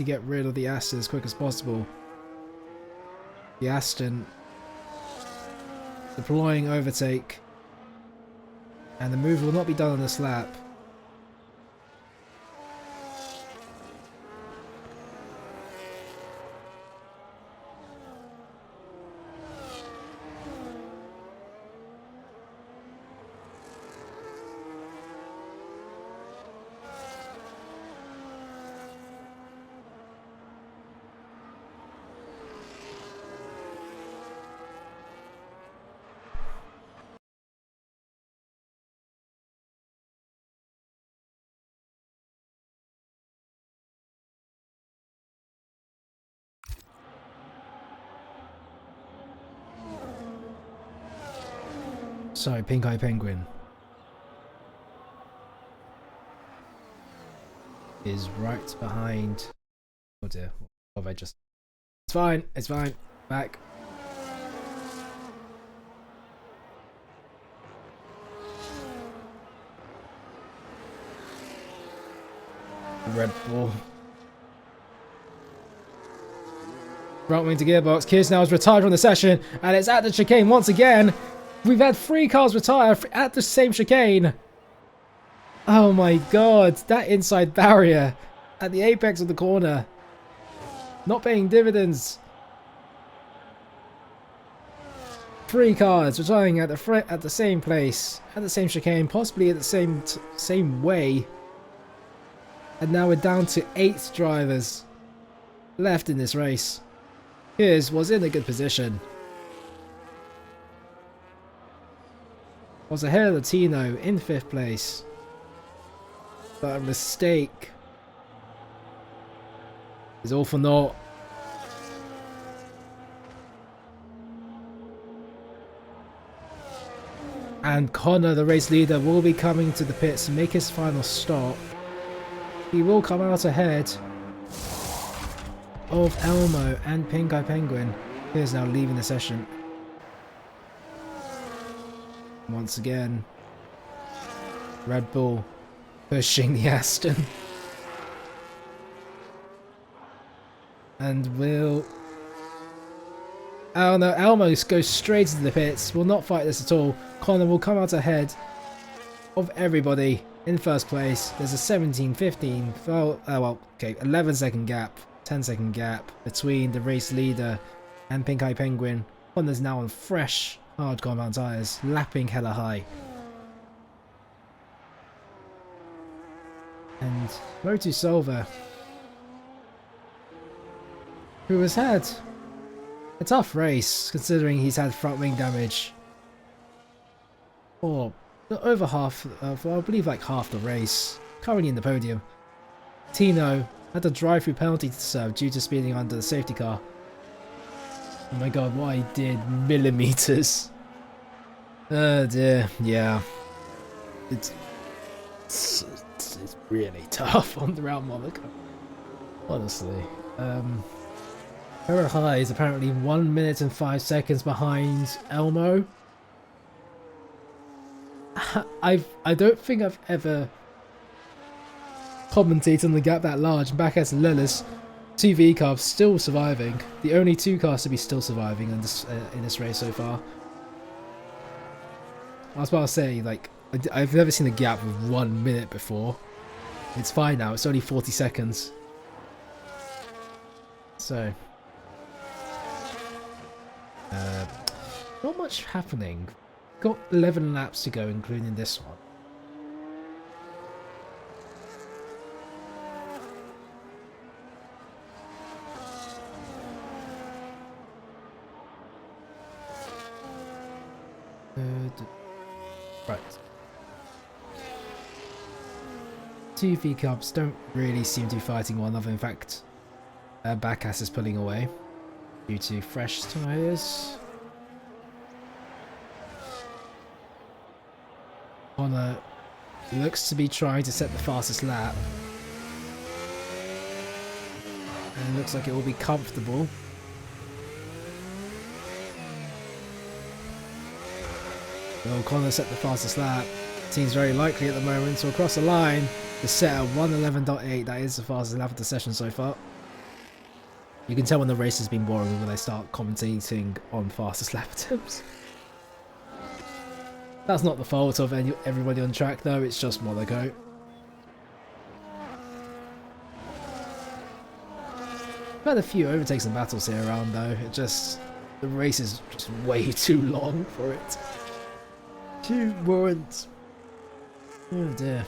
Speaker 1: get rid of the Aston as quick as possible. The Aston deploying overtake. And the move will not be done on this lap. Sorry, Pink Eye Penguin is right behind. Oh dear, what have I just? It's fine, it's fine. Back. Red Bull. Front wing to gearbox. Kiers now is retired from the session, and it's at the chicane once again. We've had 3 cars retire at the same chicane. Oh my god, that inside barrier at the apex of the corner. Not paying dividends. 3 cars retiring at the same place, at the same chicane, possibly at the same way. And now we're down to 8 drivers left in this race. Kiers was in a good position. Was ahead of Latino in 5th place. But a mistake is all for naught. And Connor, the race leader, will be coming to the pits to make his final stop. He will come out ahead of Elmo and Pink Eye Penguin. Here's now leaving the session. Once again, Red Bull pushing the Aston. And will... Oh no, Elmo goes straight into the pits. Will not fight this at all. Connor will come out ahead of everybody in 1st place. There's a 17, 15, 11 second gap, 10 second gap between the race leader and Pink Eye Penguin. Connor's now on fresh hard compound tyres, lapping hella high. And Motu Silva, who has had a tough race considering he's had front wing damage for over half of, well, I believe like half the race, currently in the podium. Tino had a drive-through penalty to serve due to speeding under the safety car. Oh my god, what I did, millimeters. Oh dear, yeah. It's really tough on the round Monaco. Honestly. Hera High is apparently 1 minute and 5 seconds behind Elmo. I don't think I've ever commentated on the gap that large. And back as Lillis, 2 V cars still surviving. The only 2 cars to be still surviving in this race so far. I was about to say, like, I've never seen a gap of 1 minute before. It's fine now. It's only 40 seconds. So, not much happening. Got 11 laps to go, including this one. Right. 2 V Cubs don't really seem to be fighting one another. In fact, Backass is pulling away due to fresh tyres. Connor looks to be trying to set the fastest lap. And it looks like it will be comfortable. Well, Connor set the fastest lap. Seems very likely at the moment to across the line to set at 1:11.8. That is the fastest lap of the session so far. You can tell when the race has been boring when they start commentating on fastest lap attempts. That's not the fault of everybody on track though, it's just Monaco. I've had a few overtakes and battles here around though, the race is just way too long for it to warrant. Oh dear.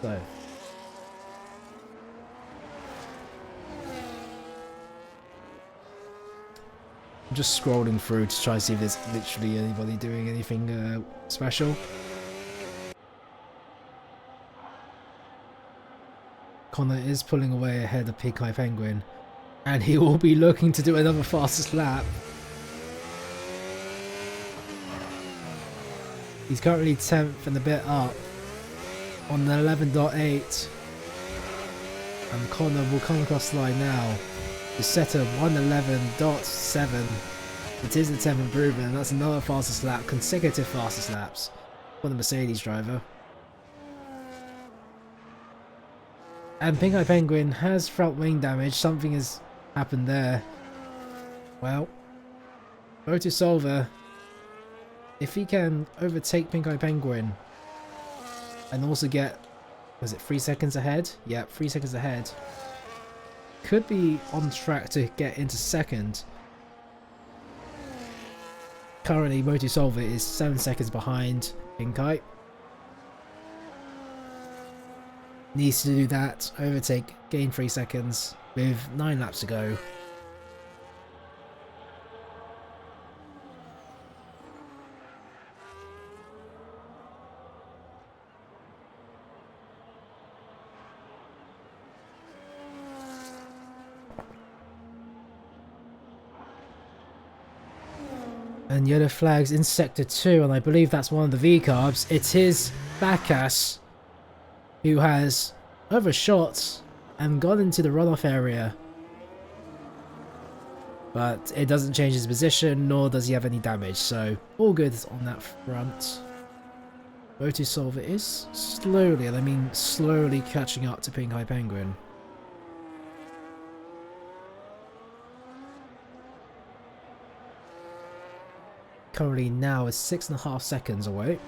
Speaker 1: So. I'm just scrolling through to try to see if there's literally anybody doing anything special. Connor is pulling away ahead of Pink Eye Penguin, and he will be looking to do another fastest lap. He's currently 10th and a bit up on the 11.8, and Connor will come across the line now. To set a 111.7. It is the 10th improvement, and that's another fastest lap, consecutive fastest laps for the Mercedes driver. And Pink Eye Penguin has front wing damage, something has happened there. Well, Motosolver, if he can overtake Pink Eye Penguin and also get, was it 3 seconds ahead? Yeah, 3 seconds ahead. Could be on track to get into second. Currently, Motosolver is 7 seconds behind Pink Eye. Needs to do that, overtake, gain 3 seconds with 9 laps to go. And yellow flags in sector 2, and I believe that's one of the V-carbs. It is Bacchus who has overshot and gone into the runoff area. But it doesn't change his position, nor does he have any damage, so all good on that front. Motosolver is slowly, and I mean slowly, catching up to Pink Eye Penguin. Currently now is 6.5 seconds away.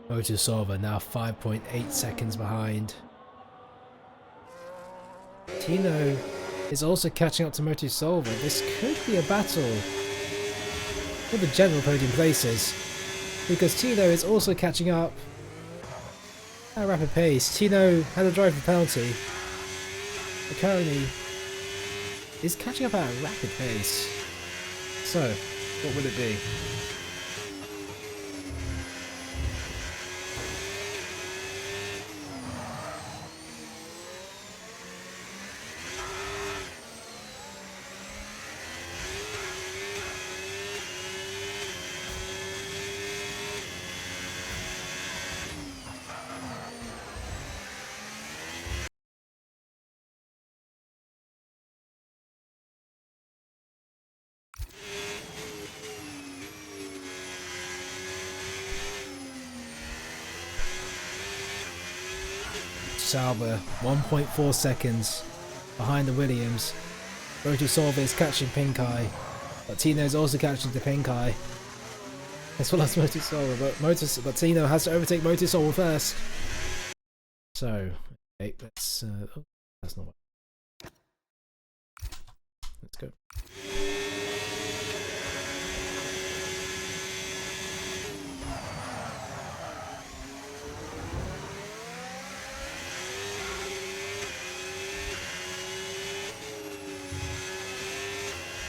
Speaker 1: Motosolver now 5.8 seconds behind. Tino is also catching up to Motosolver. This could be a battle for the general podium places, because Tino is also catching up at a rapid pace. Tino had a driver penalty, but currently is catching up at a rapid pace. So, what would it be? Sauber 1.4 seconds behind the Williams. Motosolver is catching Pink Eye, but Tino is also catching the Pink Eye, as well as Motosolver, but Tino has to overtake Motosolver first. So, okay, let's oh, that's not what. Let's go.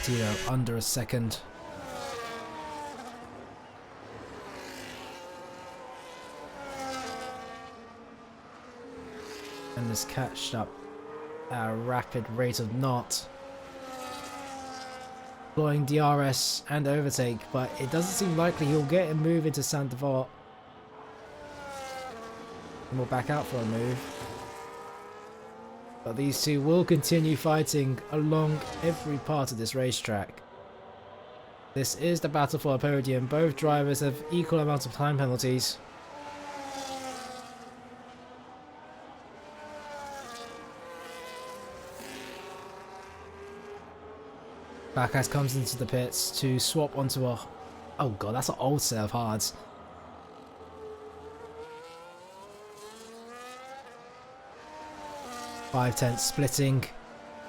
Speaker 1: Tino under a second. and has catched up at a rapid rate of knot, deploying DRS and overtake, but it doesn't seem likely he'll get a move into Saint-Devote. And we'll back out for a move. But these two will continue fighting along every part of this racetrack. This is the battle for a podium. Both drivers have equal amounts of time penalties. Backas comes into the pits to swap onto a... Oh god, that's an old set of hards. Five tenths splitting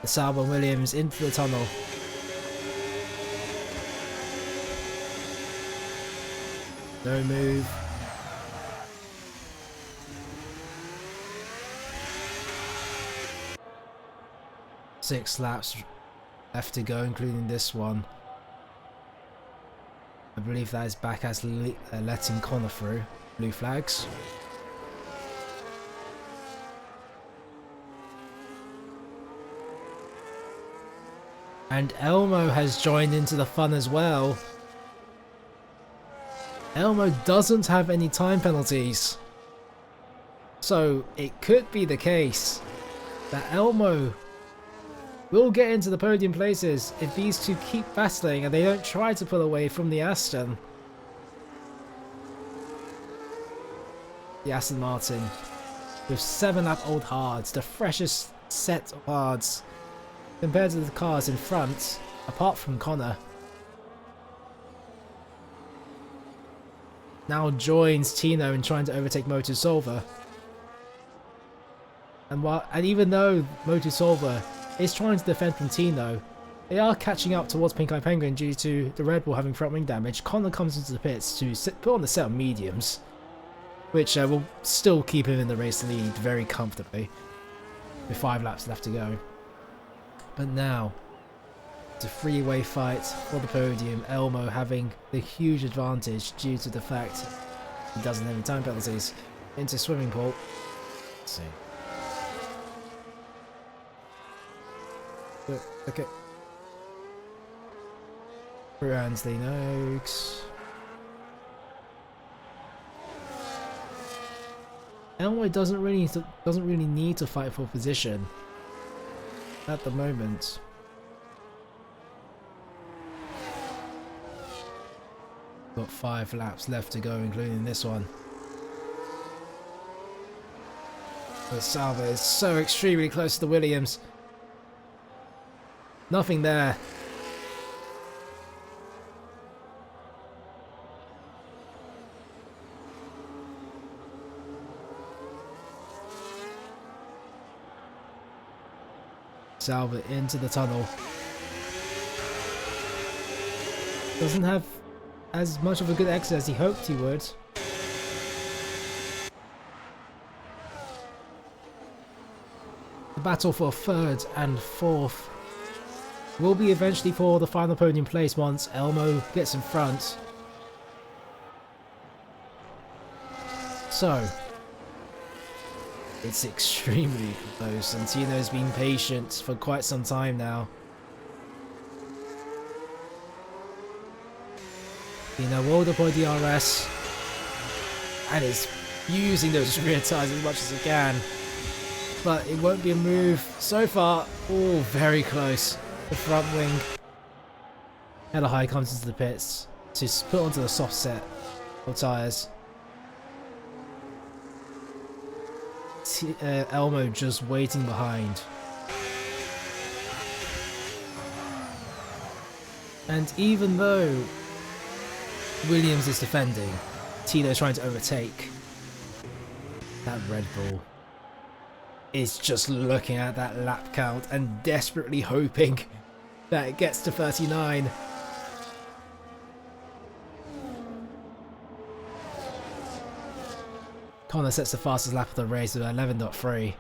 Speaker 1: the Sauber Williams into the tunnel. No move. Six laps left to go, including this one. I believe that is Backas letting Connor through. Blue flags. And Elmo has joined into the fun as well. Elmo doesn't have any time penalties. So it could be the case that Elmo will get into the podium places if these two keep battling and they don't try to pull away from the Aston. The Aston Martin with 7-lap-old hards, the freshest set of hards compared to the cars in front, apart from Connor. Now joins Tino in trying to overtake Motosolver. And even though Motosolver is trying to defend from Tino, they are catching up towards Pink Eye Penguin due to the Red Bull having front wing damage. Connor comes into the pits to put on the set of mediums, which will still keep him in the race lead very comfortably, with 5 laps left to go. But now, it's a three-way fight for the podium, Elmo having the huge advantage due to the fact he doesn't have any time penalties. Into swimming pool. Let's see. Okay. Through Ansley Noakes. Elmo doesn't really need to fight for position at the moment. Got 5 laps left to go, including this one. But Sauber is so extremely close to the Williams. Nothing there. Sauber into the tunnel. Doesn't have as much of a good exit as he hoped he would. The battle for 3rd and 4th will be eventually for the final podium place once Elmo gets in front. So, it's extremely close, and Tino's been patient for quite some time now. Tino will deploy DRS and is using those rear tyres as much as he can, but it won't be a move so far. Oh, very close. The front wing. Hella High comes into the pits to put onto the soft set of tyres. Elmo just waiting behind. And even though Williams is defending, Tino's trying to overtake. That Red Bull is just looking at that lap count and desperately hoping that it gets to 39. Connor sets the fastest lap of the race with 11.3.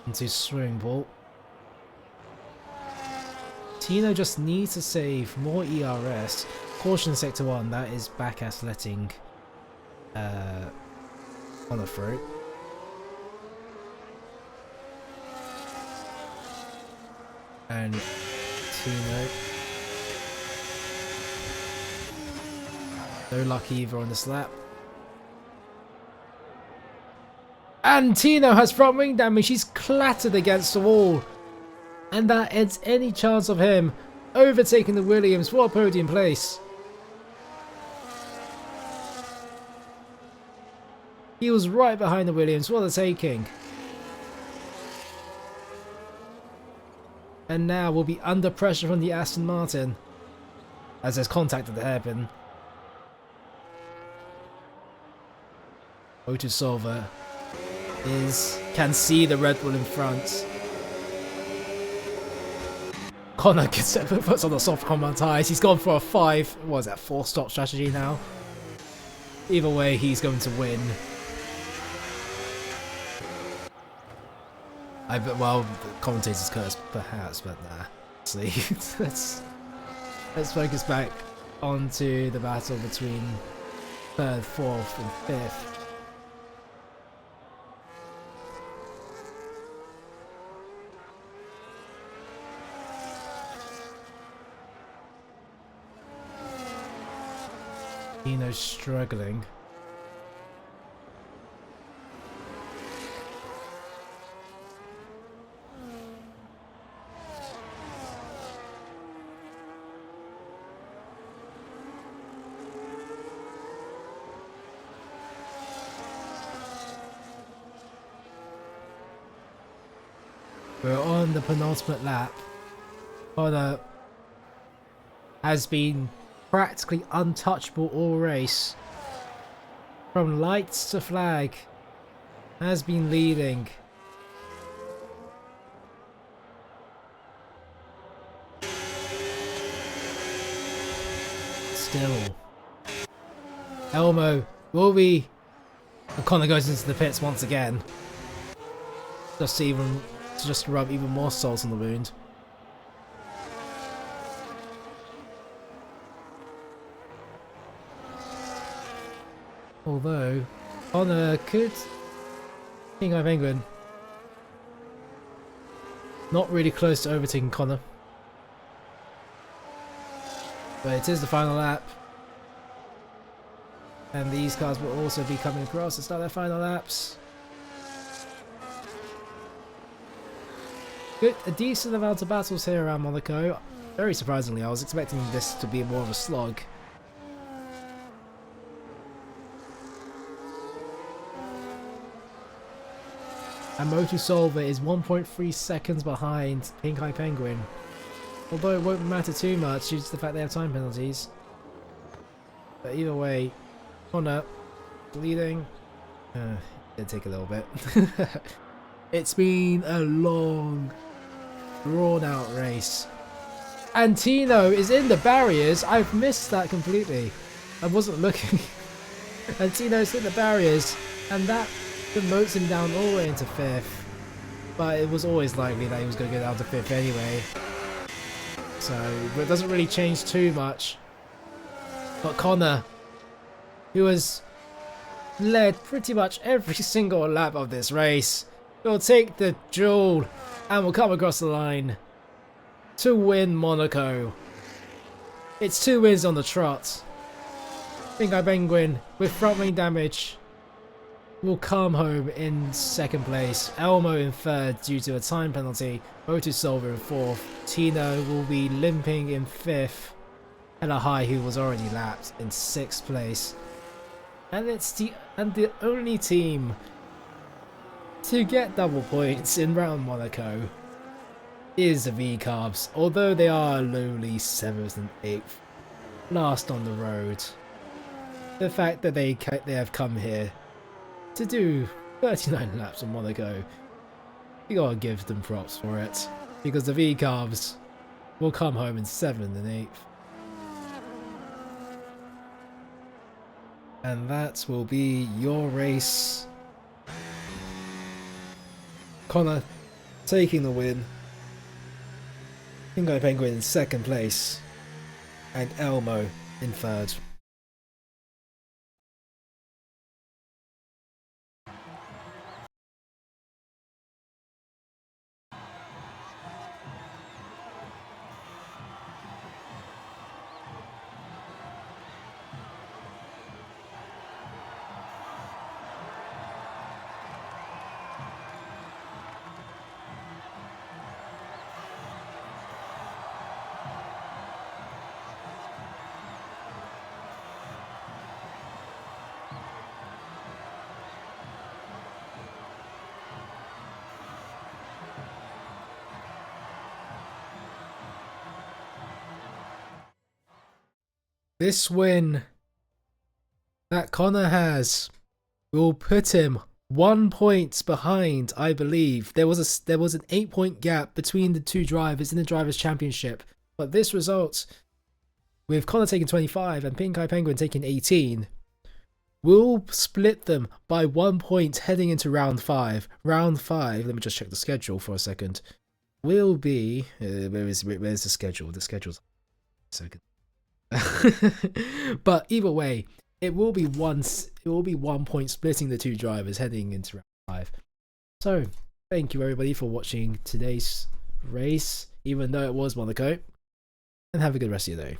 Speaker 1: Into swimming pool. Tino just needs to save more ERS. Caution sector 1, that is Backass letting on the throat. And Tino. No luck either on this lap. And Tino has front wing damage. He's clattered against the wall. And that ends any chance of him overtaking the Williams for a podium place. He was right behind the Williams for the taking. And now we'll be under pressure from the Aston Martin as there's contact at the hairpin. Otis Silver can see the Red Bull in front. Connor puts on the soft combat tires. He's gone for a 4-stop strategy now. Either way, he's going to win. Well, the commentator's curse, perhaps, but nah. See, let's focus back onto the battle between 3rd, 4th, and 5th. Tino's struggling. We're on the penultimate lap. Connor has been practically untouchable all race. From lights to flag, has been leading. Still. Elmo will be... And Connor goes into the pits once again. Just to rub even more salt on the wound. Although, Connor could... King Eye Penguin. Not really close to overtaking Connor. But it is the final lap. And these cars will also be coming across to start their final laps. A decent amount of battles here around Monaco. Very surprisingly, I was expecting this to be more of a slog. And Motosolver is 1.3 seconds behind Pink Eye Penguin. Although it won't matter too much due to the fact they have time penalties. But either way, Connor leading. It'll take a little bit. It's been a long, drawn out race. And Tino is in the barriers. I've missed that completely. I wasn't looking. And Tino's hit the barriers, and that demotes him down all the way into 5th. But it was always likely that he was going to go down to 5th anyway. So, but it doesn't really change too much. But Connor, who has led pretty much every single lap of this race, will take the duel and will come across the line to win Monaco. It's 2 wins on the trot. Pink Eye Penguin with front wing damage will come home in 2nd place. Elmo in 3rd due to a time penalty. Otis Silver in 4th. Tino will be limping in 5th. Ella High, who was already lapped, in 6th place. And it's the only team to get double points in round Monaco is the V-Carbs, although they are lowly 7th and 8th, last on the road. The fact that they have come here to do 39 laps in Monaco, you gotta give them props for it, because the V-Carbs will come home in 7th and 8th. And that will be your race. Connor taking the win. Pingo Penguin in second place, and Elmo in third. This win that Connor has will put him 1 point behind, I believe. There was an 8-point gap between the two drivers in the Drivers' Championship, but this result, with Connor taking 25 and Pink Eye Penguin taking 18, will split them by 1 point heading into round 5. Round 5, let me just check the schedule for a second, will be... where's the schedule? The schedule's... second. But either way, it will be 1 point splitting the two drivers heading into round 5. So thank you everybody for watching today's race, even though it was Monaco, and have a good rest of your day.